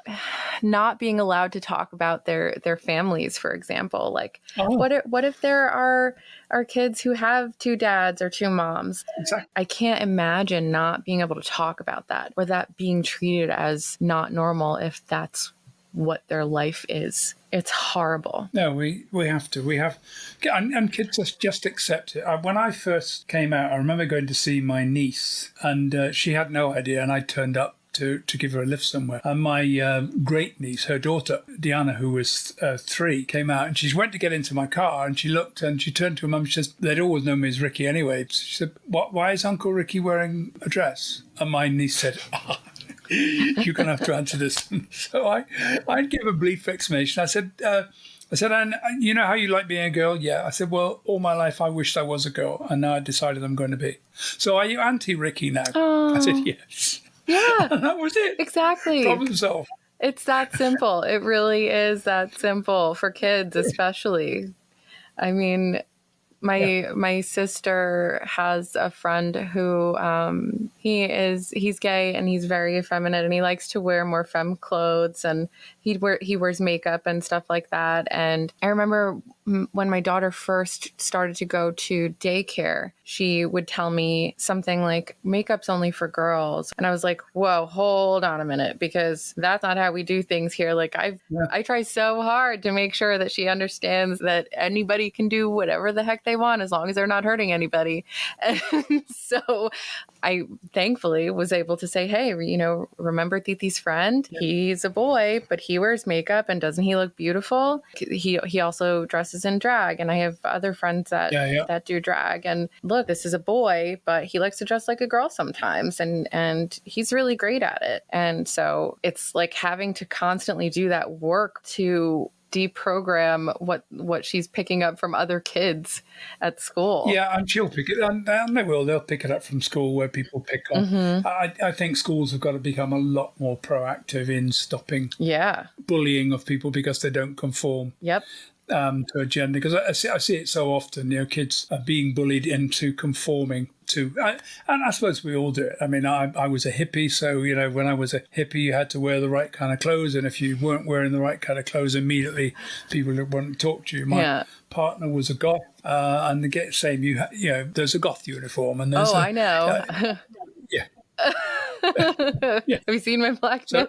[SPEAKER 1] not being allowed to talk about their families, for example, like what if there are kids who have two dads or two moms?
[SPEAKER 2] Exactly.
[SPEAKER 1] I can't imagine not being able to talk about that, or that being treated as not normal if that's what their life is. It's horrible.
[SPEAKER 2] No, we have to. We have, and kids just accept it. When I first came out, I remember going to see my niece, and she had no idea, and I turned up to give her a lift somewhere. And my great niece, her daughter, Diana, who was 3, came out, and she went to get into my car, and she looked, and she turned to her mum, she says, they'd always known me as Rikki anyway. She said, why is Uncle Rikki wearing a dress? And my niece said, you're going to have to answer this. So I gave a brief explanation. I said, and you know how you like being a girl? Yeah. I said, well, all my life I wished I was a girl, and now I decided I'm going to be. So are you anti-Rikki now? I said, yes.
[SPEAKER 1] Yeah.
[SPEAKER 2] And that was it.
[SPEAKER 1] Exactly.
[SPEAKER 2] Problem solved.
[SPEAKER 1] It's that simple. It really is that simple for kids, especially. I mean, my sister has a friend who he's gay and he's very effeminate, and he likes to wear more femme clothes, and he wears makeup and stuff like that. And I remember when my daughter first started to go to daycare, she would tell me something like, makeup's only for girls. And I was like, whoa, hold on a minute, because that's not how we do things here. Like I try so hard to make sure that she understands that anybody can do whatever the heck they want as long as they're not hurting anybody. And so I thankfully was able to say, hey, remember Titi's friend? Yeah. He's a boy, but he wears makeup, and doesn't he look beautiful? He also dresses in drag, and I have other friends that do drag. And look, this is a boy, but he likes to dress like a girl sometimes, and he's really great at it. And so it's like having to constantly do that work to deprogram what she's picking up from other kids at school.
[SPEAKER 2] Yeah, and she'll pick it, and they will. They'll pick it up from school where people pick up. Mm-hmm. I think schools have got to become a lot more proactive in stopping bullying of people because they don't conform.
[SPEAKER 1] Yep.
[SPEAKER 2] To a gender, because I see it so often. Kids are being bullied into conforming to, and I suppose we all do it. I mean, I was a hippie, so when I was a hippie, you had to wear the right kind of clothes, and if you weren't wearing the right kind of clothes, immediately people wouldn't talk to you. My partner was a goth, and the same. There's a goth uniform, and there's
[SPEAKER 1] I know.
[SPEAKER 2] Yeah.
[SPEAKER 1] Have you seen my black nails?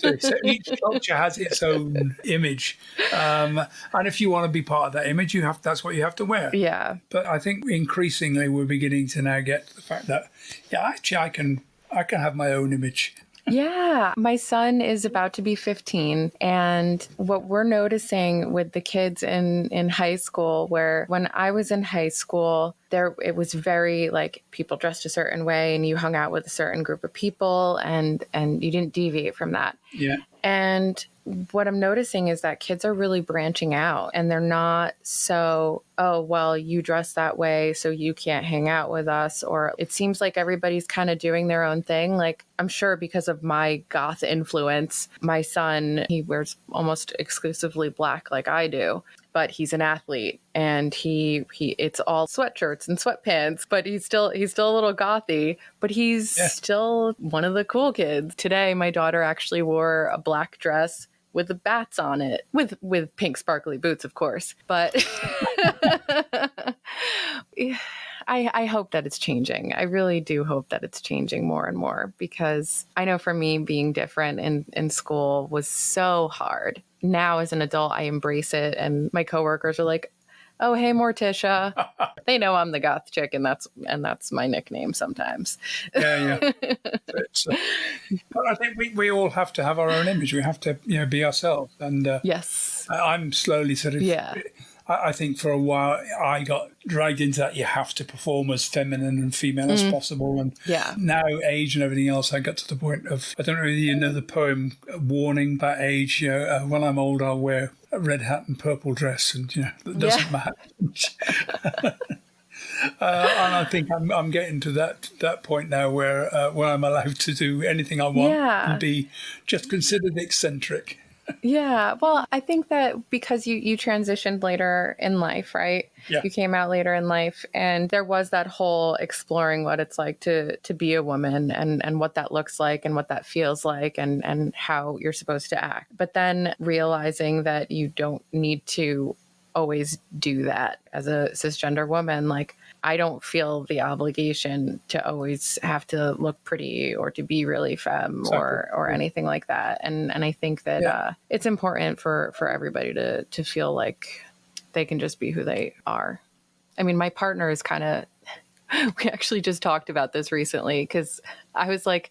[SPEAKER 2] So each culture has its own image, and if you want to be part of that image, that's what you have to wear.
[SPEAKER 1] Yeah.
[SPEAKER 2] But I think increasingly we're beginning to now get to the fact that actually I can have my own image.
[SPEAKER 1] Yeah. My son is about to be 15. And what we're noticing with the kids in high school, where when I was in high school, it was very like people dressed a certain way and you hung out with a certain group of people and you didn't deviate from that.
[SPEAKER 2] Yeah.
[SPEAKER 1] And what I'm noticing is that kids are really branching out, and they're not so, oh, well, you dress that way, so you can't hang out with us. Or it seems like everybody's kind of doing their own thing. Like, I'm sure because of my goth influence, my son, he wears almost exclusively black like I do. But he's an athlete, and it's all sweatshirts and sweatpants, but he's still a little gothy, but he's still one of the cool kids. Today, my daughter actually wore a black dress with the bats on it, with pink sparkly boots, of course. But I hope that it's changing. I really do hope that it's changing more and more, because I know for me, being different in school was so hard. Now as an adult, I embrace it, and my coworkers are like, "Oh, hey, Morticia." They know I'm the goth chick, and that's my nickname sometimes. Yeah.
[SPEAKER 2] But I think we all have to have our own image. We have to be ourselves. And
[SPEAKER 1] yes,
[SPEAKER 2] I'm slowly sort of. Yeah. I think for a while I got dragged into that. You have to perform as feminine and female as possible. And now age and everything else, I got to the point of, I don't know whether you know the poem warning about age. When I'm old, I'll wear a red hat and purple dress, and that doesn't matter. And I think I'm getting to that point now where I'm allowed to do anything I want and be just considered eccentric.
[SPEAKER 1] Yeah. Well, I think that because you transitioned later in life, right?
[SPEAKER 2] Yeah.
[SPEAKER 1] You came out later in life, and there was that whole exploring what it's like to be a woman, and what that looks like and what that feels like, and how you're supposed to act. But then realizing that you don't need to always do that as a cisgender woman. Like, I don't feel the obligation to always have to look pretty or to be really femme or anything like that. And I think that it's important for everybody to feel like they can just be who they are. I mean, my partner is kind of, we actually just talked about this recently, because I was like,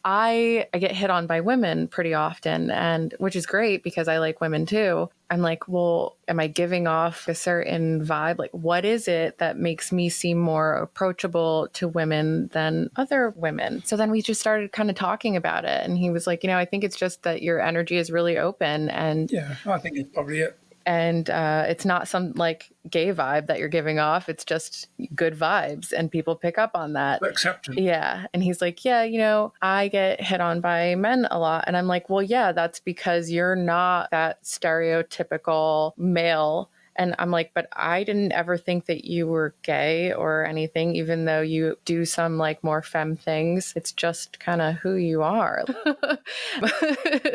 [SPEAKER 1] I get hit on by women pretty often, and which is great because I like women too. I'm like, well, am I giving off a certain vibe? Like, what is it that makes me seem more approachable to women than other women? So then we just started kind of talking about it. And he was like, I think it's just that your energy is really open. And
[SPEAKER 2] yeah, I think it's probably it.
[SPEAKER 1] And it's not some like gay vibe that you're giving off. It's just good vibes, and people pick up on that.
[SPEAKER 2] Acceptance.
[SPEAKER 1] Yeah. And he's like, yeah, I get hit on by men a lot. And I'm like, well, yeah, that's because you're not that stereotypical male. And I'm like, but I didn't ever think that you were gay or anything, even though you do some like more femme things. It's just kind of who you are.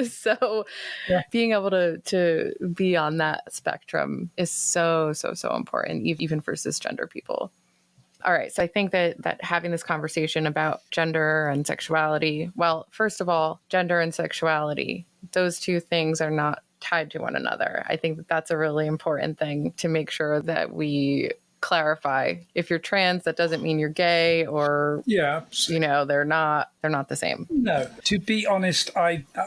[SPEAKER 1] So being able to be on that spectrum is so, so, so important, even for cisgender people. All right. So I think that having this conversation about gender and sexuality, well, first of all, gender and sexuality, those two things are not tied to one another. I think that that's a really important thing to make sure that we clarify. If you're trans, that doesn't mean you're gay, or they're not the same.
[SPEAKER 2] No, to be honest,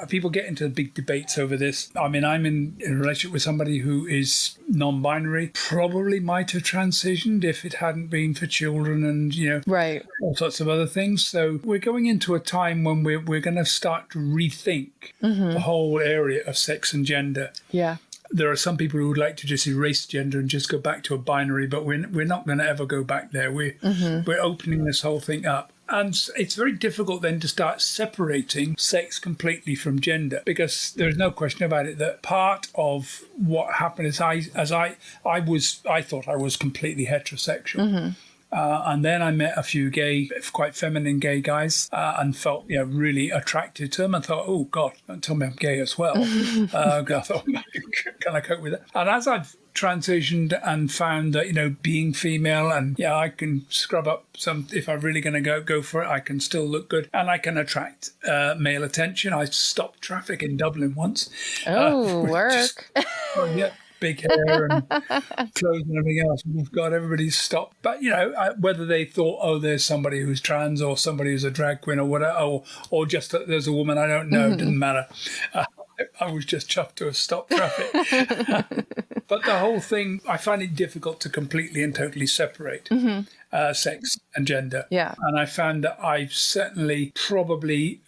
[SPEAKER 2] people get into big debates over this. I mean, I'm in a relationship with somebody who is non-binary, probably might have transitioned if it hadn't been for children and
[SPEAKER 1] right,
[SPEAKER 2] all sorts of other things. So we're going into a time when we're going to start to rethink the whole area of sex and gender.
[SPEAKER 1] Yeah.
[SPEAKER 2] There are some people who would like to just erase gender and just go back to a binary, but we're not going to ever go back there. We're opening this whole thing up. And it's very difficult then to start separating sex completely from gender, because there's no question about it that part of what happened is I thought I was completely heterosexual. And then I met a few quite feminine gay guys, and felt really attracted to them, and thought, oh God, don't tell me I'm gay as well. I thought, can I cope with it? And as I've transitioned and found that being female, and I can scrub up some, if I'm really going to go for it, I can still look good and I can attract male attention. I stopped traffic in Dublin once.
[SPEAKER 1] Work.
[SPEAKER 2] Big hair and clothes and everything else. We've got everybody stopped. But, whether they thought, oh, there's somebody who's trans or somebody who's a drag queen or whatever, or just that there's a woman I don't know, it didn't matter. I was just chuffed to have stopped traffic. But the whole thing, I find it difficult to completely and totally separate sex and gender.
[SPEAKER 1] Yeah.
[SPEAKER 2] And I found that I've certainly probably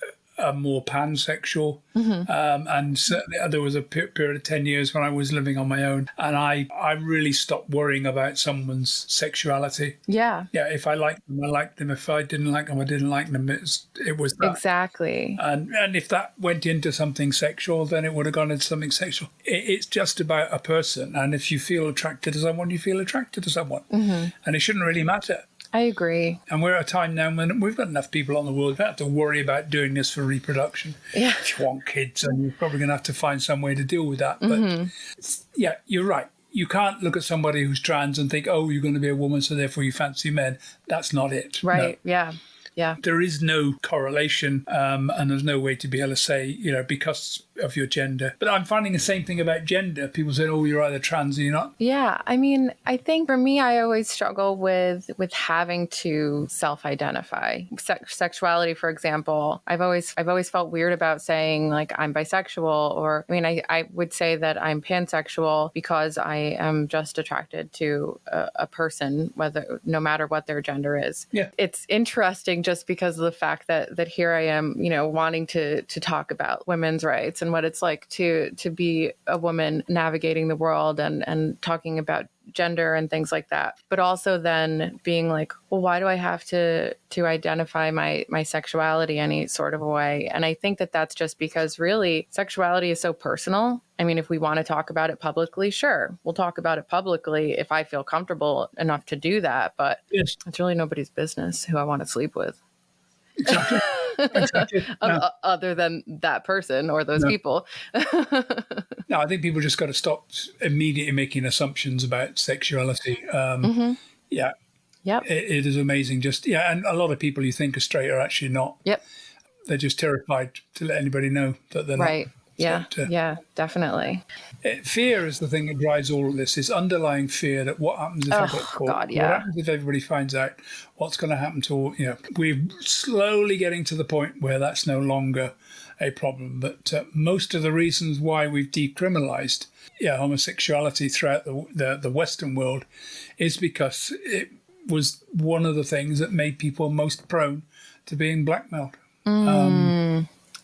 [SPEAKER 2] more pansexual. And certainly there was a period of 10 years when I was living on my own, and I really stopped worrying about someone's sexuality.
[SPEAKER 1] Yeah.
[SPEAKER 2] Yeah, if I liked them, I liked them. If I didn't like them, I didn't like them. It was that.
[SPEAKER 1] Exactly.
[SPEAKER 2] And if that went into something sexual, then it would have gone into something sexual. It's just about a person. And if you feel attracted to someone, you feel attracted to someone. And it shouldn't really matter.
[SPEAKER 1] I agree.
[SPEAKER 2] And we're at a time now when we've got enough people on the world. You don't have to worry about doing this for reproduction.
[SPEAKER 1] Yeah.
[SPEAKER 2] If you want kids, and you're probably going to have to find some way to deal with that. But you're right. You can't look at somebody who's trans and think, oh, you're going to be a woman, so therefore you fancy men. That's not it.
[SPEAKER 1] Right.
[SPEAKER 2] No.
[SPEAKER 1] Yeah. Yeah.
[SPEAKER 2] There is no correlation, and there's no way to be able to say, because of your gender. But I'm finding the same thing about gender. People say, oh, you're either trans or you're not.
[SPEAKER 1] Yeah. I mean, I think for me, I always struggle with having to self-identify. Sexuality, for example, I've always felt weird about saying like I'm bisexual, or I would say that I'm pansexual because I am just attracted to a person, no matter what their gender is.
[SPEAKER 2] Yeah.
[SPEAKER 1] It's interesting just because of the fact that here I am, wanting to talk about women's rights and what it's like to be a woman navigating the world and talking about gender and things like that. But also then being like, well, why do I have to identify my sexuality any sort of a way? And I think that that's just because really sexuality is so personal. I mean, if we want to talk about it publicly, sure, we'll talk about it publicly if I feel comfortable enough to do that. But
[SPEAKER 2] Yes.
[SPEAKER 1] it's really nobody's business who I want to sleep with.
[SPEAKER 2] Exactly. Exactly. No.
[SPEAKER 1] Other than that person or those people.
[SPEAKER 2] No, I think people just got to stop immediately making assumptions about sexuality. Yeah.
[SPEAKER 1] Yep.
[SPEAKER 2] It is amazing. Just, and a lot of people you think are straight are actually not.
[SPEAKER 1] Yep.
[SPEAKER 2] They're just terrified to let anybody know that they're
[SPEAKER 1] right.
[SPEAKER 2] not.
[SPEAKER 1] Yeah. Yeah, definitely.
[SPEAKER 2] Fear is the thing that drives all of this. It's underlying fear that what happens if I get caught?
[SPEAKER 1] God, yeah.
[SPEAKER 2] What happens if everybody finds out? What's going to happen to, we're slowly getting to the point where that's no longer a problem. But most of the reasons why we've decriminalized homosexuality throughout the Western world is because it was one of the things that made people most prone to being blackmailed.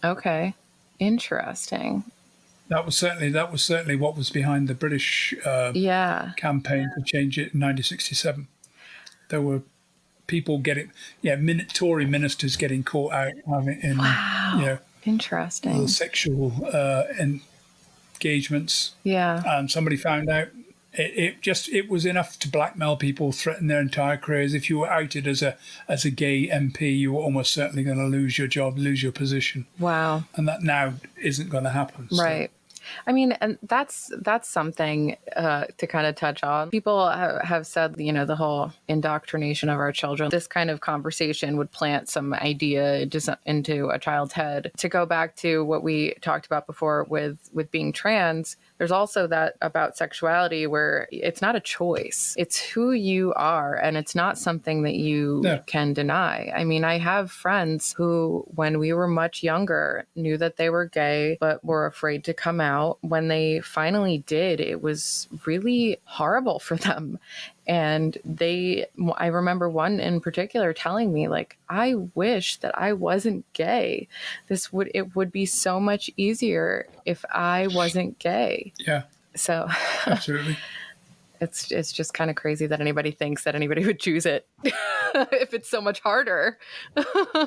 [SPEAKER 1] Okay. Interesting.
[SPEAKER 2] That was certainly what was behind the British campaign to change it in 1967. There were people Tory ministers getting caught out in
[SPEAKER 1] interesting
[SPEAKER 2] sexual engagements.
[SPEAKER 1] Yeah.
[SPEAKER 2] And somebody found out. It was enough to blackmail people, threaten their entire careers. If you were outed as a gay MP, you were almost certainly going to lose your job, lose your position.
[SPEAKER 1] Wow.
[SPEAKER 2] And that now isn't going to happen.
[SPEAKER 1] Right. I mean, and that's something to kind of touch on. People have said, the whole indoctrination of our children, this kind of conversation would plant some idea into a child's head. To go back to what we talked about before with being trans, there's also that about sexuality where it's not a choice. It's who you are, and it's not something that you can deny. I mean, I have friends who, when we were much younger, knew that they were gay, but were afraid to come out. When they finally did, it was really horrible for them. And I remember one in particular telling me, like, I wish that I wasn't gay. It would be so much easier if I wasn't gay.
[SPEAKER 2] Yeah.
[SPEAKER 1] So
[SPEAKER 2] absolutely.
[SPEAKER 1] It's just kind of crazy that anybody thinks that anybody would choose it if it's so much harder.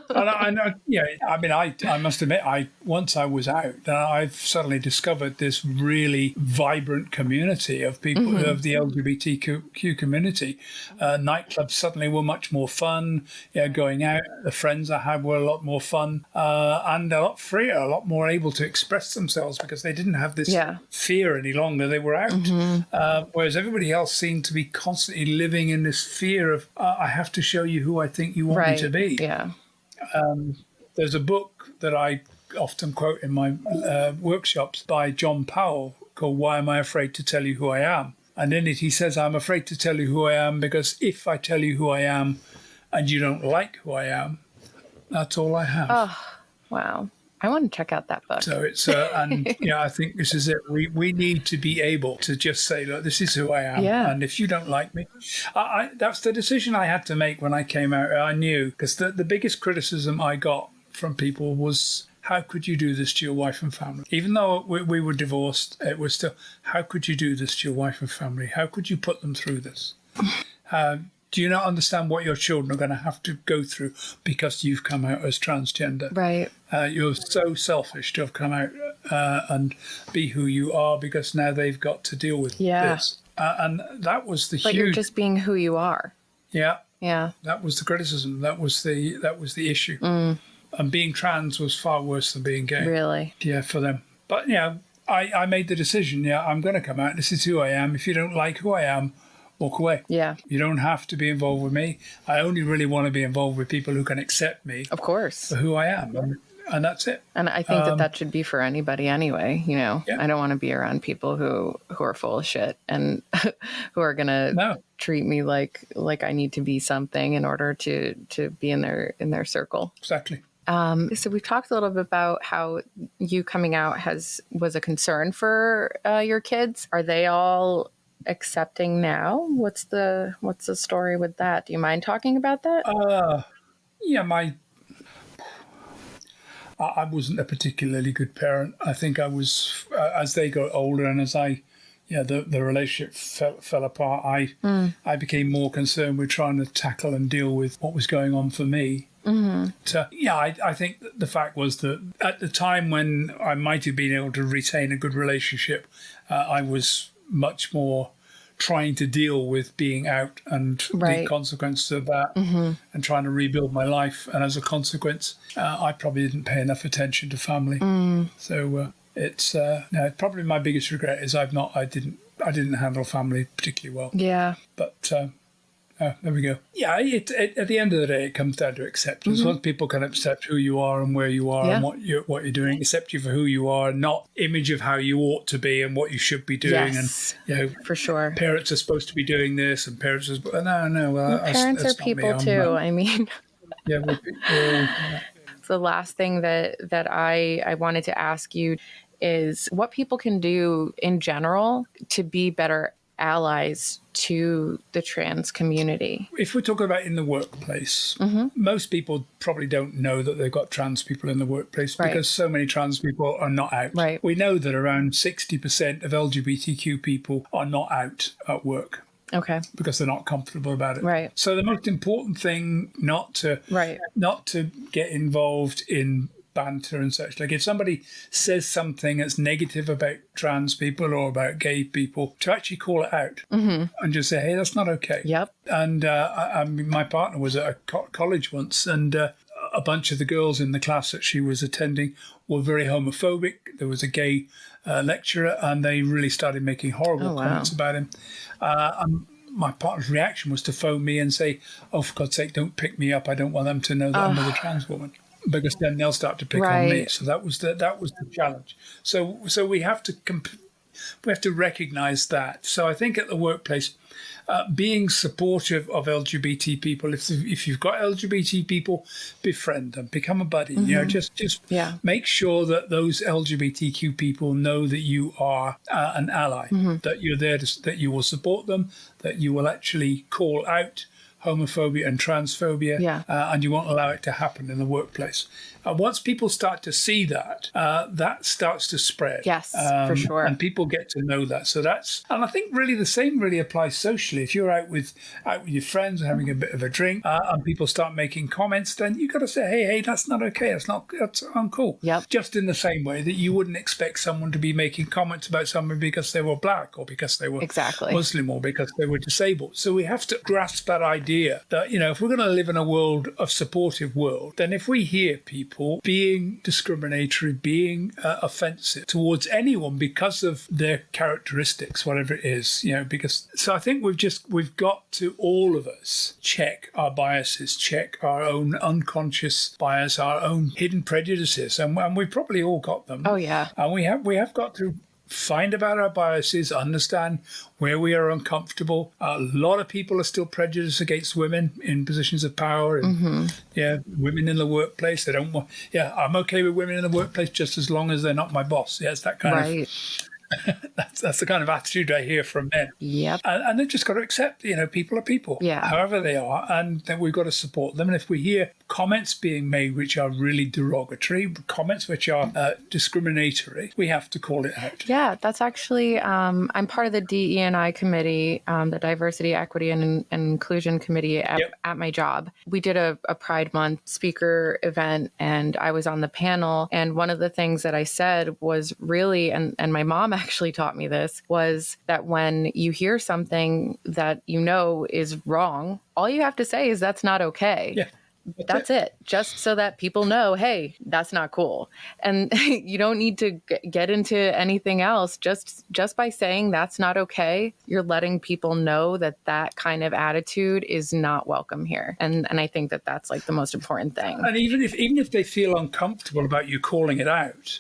[SPEAKER 2] I know. Yeah. I mean, I must admit, once I was out, I've suddenly discovered this really vibrant community of people of the LGBTQ community. Nightclubs suddenly were much more fun. Going out, the friends I had were a lot more fun and a lot freer, a lot more able to express themselves because they didn't have this fear any longer. They were out. Whereas everybody else seemed to be constantly living in this fear of I have to show you who I think you want me to be.
[SPEAKER 1] Yeah.
[SPEAKER 2] There's a book that I often quote in my workshops by John Powell called Why Am I Afraid to Tell You Who I Am? And in it he says, I'm afraid to tell you who I am because if I tell you who I am and you don't like who I am, that's all I have.
[SPEAKER 1] Oh, wow. I want to check out that book.
[SPEAKER 2] So it's, I think this is it. We need to be able to just say, look, this is who I am.
[SPEAKER 1] Yeah.
[SPEAKER 2] And if you don't like me, that's the decision I had to make when I came out. I knew, because the biggest criticism I got from people was, how could you do this to your wife and family? Even though we were divorced, it was still, how could you do this to your wife and family? How could you put them through this? Do you not understand what your children are going to have to go through because you've come out as transgender?
[SPEAKER 1] Right.
[SPEAKER 2] You're so selfish to have come out and be who you are because now they've got to deal with this. And that was the huge...
[SPEAKER 1] But you're just being who you are.
[SPEAKER 2] Yeah.
[SPEAKER 1] Yeah.
[SPEAKER 2] That was the criticism. That was the issue. And being trans was far worse than being gay.
[SPEAKER 1] Really?
[SPEAKER 2] Yeah, for them. But, I made the decision, I'm going to come out. This is who I am. If you don't like who I am, walk away.
[SPEAKER 1] Yeah.
[SPEAKER 2] You don't have to be involved with me. I only really want to be involved with people who can accept me.
[SPEAKER 1] Of course.
[SPEAKER 2] For who I am. And that's it.
[SPEAKER 1] And I think that should be for anybody anyway. I don't want to be around people who are full of shit and who are going to treat me like I need to be something in order to be in their circle.
[SPEAKER 2] Exactly.
[SPEAKER 1] So we've talked a little bit about how you coming out was a concern for your kids. Are they all accepting now? What's the story with that? Do you mind talking about that?
[SPEAKER 2] I wasn't a particularly good parent. I think I was, as they got older and as I the relationship fell apart, I became more concerned with trying to tackle and deal with what was going on for me. So, I think that the fact was that at the time when I might have been able to retain a good relationship, I was much more trying to deal with being out and the consequences of that, and trying to rebuild my life. And as a consequence, I probably didn't pay enough attention to family. So it's probably my biggest regret is I didn't handle family particularly well.
[SPEAKER 1] Yeah.
[SPEAKER 2] But there we go. Yeah, at the end of the day, it comes down to acceptance. Once people can accept who you are and where you are and what you're doing, accept you for who you are, not image of how you ought to be and what you should be doing.
[SPEAKER 1] Yes,
[SPEAKER 2] and
[SPEAKER 1] for sure.
[SPEAKER 2] Parents are supposed to be doing this, and parents are no.
[SPEAKER 1] Parents are people too. I mean, So the last thing that I wanted to ask you is what people can do in general to be better allies to the trans community.
[SPEAKER 2] If we're talking about in the workplace, most people probably don't know that they've got trans people in the workplace because so many trans people are not out.
[SPEAKER 1] Right.
[SPEAKER 2] We know that around 60% of LGBTQ people are not out at work.
[SPEAKER 1] Okay.
[SPEAKER 2] Because they're not comfortable about it.
[SPEAKER 1] Right.
[SPEAKER 2] So the most important thing not to get involved in banter and such. Like if somebody says something that's negative about trans people or about gay people, to actually call it out and just say, hey, that's not okay.
[SPEAKER 1] Yep.
[SPEAKER 2] And my partner was at a college once, and a bunch of the girls in the class that she was attending were very homophobic. There was a gay lecturer, and they really started making horrible comments about him. My partner's reaction was to phone me and say, oh, for God's sake, don't pick me up. I don't want them to know that I'm with a trans woman, because then they'll start to pick on me. So that was the challenge. So we have to recognize that. So I think at the workplace, being supportive of LGBT people, if you've got LGBT people, befriend them, become a buddy. Just make sure that those LGBTQ people know that you are an ally, that you're there, that you will support them, that you will actually call out homophobia and transphobia, and you won't allow it to happen in the workplace. Once people start to see that, that starts to spread.
[SPEAKER 1] Yes, for sure.
[SPEAKER 2] And people get to know that. So and I think really the same really applies socially. If you're out with your friends and having a bit of a drink, and people start making comments, then you've got to say, hey, that's not okay. That's uncool.
[SPEAKER 1] Yep.
[SPEAKER 2] Just in the same way that you wouldn't expect someone to be making comments about someone because they were black or because they were Muslim or because they were disabled. So we have to grasp that idea that, if we're going to live in a world of supportive world, then if we hear people being discriminatory, being offensive towards anyone because of their characteristics, whatever it is, so I think we've got to, all of us, check our biases, check our own unconscious bias, our own hidden prejudices, and we've probably all got them.
[SPEAKER 1] Oh yeah.
[SPEAKER 2] And we have got to find about our biases, understand where we are uncomfortable. A lot of people are still prejudiced against women in positions of power, and women in the workplace. They don't want. Yeah, I'm okay with women in the workplace just as long as they're not my boss. Yeah, it's that kind of. That's the kind of attitude I hear from men.
[SPEAKER 1] Yep.
[SPEAKER 2] And they've just got to accept, people are people, however they are, and then we've got to support them. And if we hear comments being made which are really derogatory, comments which are discriminatory, we have to call it out.
[SPEAKER 1] Yeah, that's actually, I'm part of the DE&I committee, the Diversity, Equity, and Inclusion Committee at my job. We did a Pride Month speaker event, and I was on the panel. And one of the things that I said was really, and my mom actually taught me this, was that when you hear something that is wrong, all you have to say is that's not okay.
[SPEAKER 2] Yeah.
[SPEAKER 1] That's it. Just so that people know, hey, that's not cool. And you don't need to get into anything else. Just by saying that's not okay, you're letting people know that kind of attitude is not welcome here. And I think that's like the most important thing.
[SPEAKER 2] And even if they feel uncomfortable about you calling it out,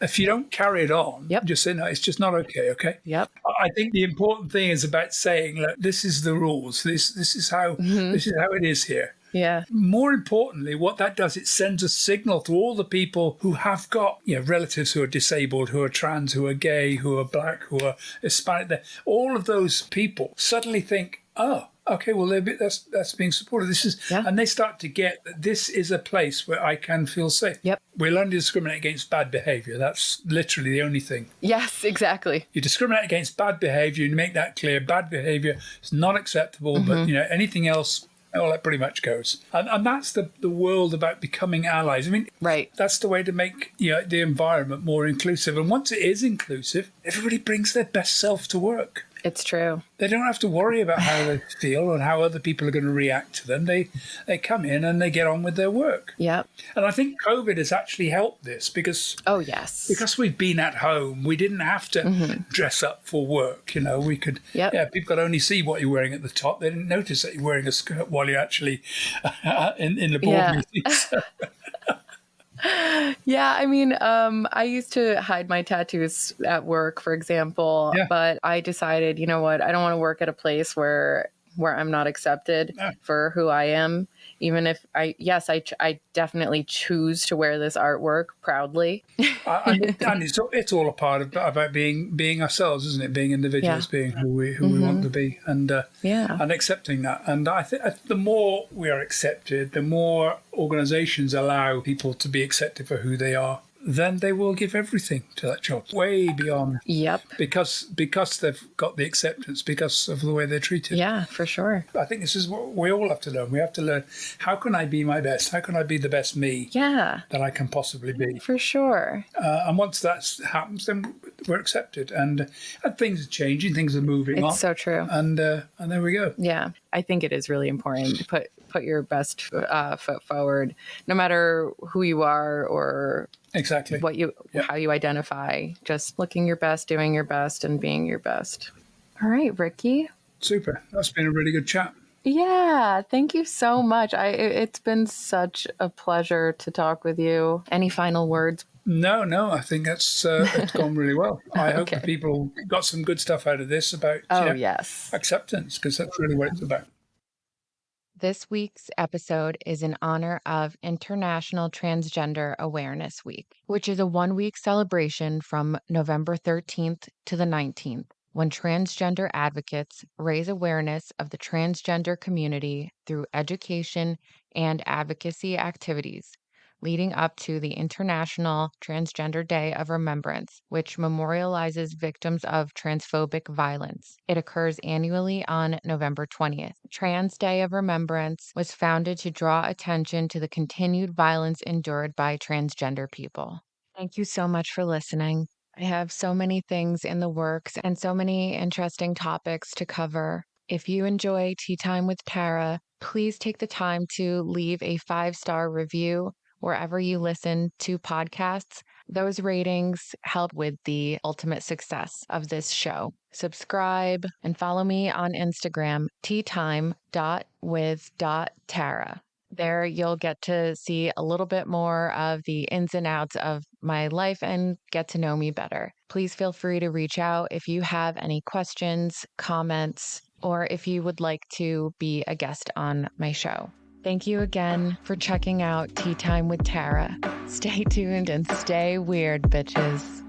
[SPEAKER 2] if you don't carry it on, just say, no, it's just not okay. Okay.
[SPEAKER 1] Yep.
[SPEAKER 2] I think the important thing is about saying, look, this is the rules. This is how it is here.
[SPEAKER 1] Yeah.
[SPEAKER 2] More importantly, what that does, it sends a signal to all the people who have got relatives who are disabled, who are trans, who are gay, who are black, who are Hispanic. All of those people suddenly think, oh, okay, well, that's being supported. This is, and they start to get that this is a place where I can feel safe.
[SPEAKER 1] Yep.
[SPEAKER 2] We'll only discriminate against bad behavior. That's literally the only thing.
[SPEAKER 1] Yes, exactly.
[SPEAKER 2] You discriminate against bad behavior, you make that clear. Bad behavior is not acceptable, but anything else, well, that pretty much goes. And that's the world about becoming allies. I mean,
[SPEAKER 1] right.
[SPEAKER 2] That's the way to make the environment more inclusive. And once it is inclusive, everybody brings their best self to work.
[SPEAKER 1] It's true.
[SPEAKER 2] They don't have to worry about how they feel and how other people are going to react to them. They come in and they get on with their work.
[SPEAKER 1] Yep.
[SPEAKER 2] And I think COVID has actually helped this because because we've been at home, we didn't have to dress up for work. We could people could only see what you're wearing at the top. They didn't notice that you're wearing a skirt while you're actually in the board meetings.
[SPEAKER 1] Yeah, I mean, I used to hide my tattoos at work, for example, but I decided, you know what, I don't want to work at a place where I'm not accepted for who I am. Even if I definitely choose to wear this artwork proudly.
[SPEAKER 2] And it's all a part of about being ourselves, isn't it? Being individuals, being who we want to be, and accepting that. And I think the more we are accepted, the more organisations allow people to be accepted for who they are, then they will give everything to that job, way beyond.
[SPEAKER 1] Yep.
[SPEAKER 2] Because they've got the acceptance, because of the way they're treated.
[SPEAKER 1] Yeah, for sure.
[SPEAKER 2] I think this is what we all have to learn. We have to learn, how can I be my best? How can I be the best me that I can possibly be?
[SPEAKER 1] For sure.
[SPEAKER 2] And once that happens, then we're accepted. And things are changing, things are moving on.
[SPEAKER 1] It's so true.
[SPEAKER 2] And there we go.
[SPEAKER 1] Yeah, I think it is really important to put your best foot forward, no matter who you are or
[SPEAKER 2] exactly
[SPEAKER 1] how you identify. Just looking your best, doing your best, and being your best. All right, Rikki.
[SPEAKER 2] Super. That's been a really good chat.
[SPEAKER 1] Yeah, thank you so much. It's been such a pleasure to talk with you. Any final words?
[SPEAKER 2] No, I think it's gone really well. I hope that people got some good stuff out of this about acceptance, because that's really what it's about.
[SPEAKER 1] This week's episode is in honor of International Transgender Awareness Week, which is a one-week celebration from November 13th to the 19th, when transgender advocates raise awareness of the transgender community through education and advocacy activities, leading up to the International Transgender Day of Remembrance, which memorializes victims of transphobic violence. It occurs annually on November 20th. Trans Day of Remembrance was founded to draw attention to the continued violence endured by transgender people. Thank you so much for listening. I have so many things in the works and so many interesting topics to cover. If you enjoy Tea Time with Tara, please take the time to leave a 5-star review wherever you listen to podcasts. Those ratings help with the ultimate success of this show. Subscribe and follow me on Instagram, teatime.with.tara. There you'll get to see a little bit more of the ins and outs of my life and get to know me better. Please feel free to reach out if you have any questions, comments, or if you would like to be a guest on my show. Thank you again for checking out Tea Time with Tara. Stay tuned and stay weird, bitches.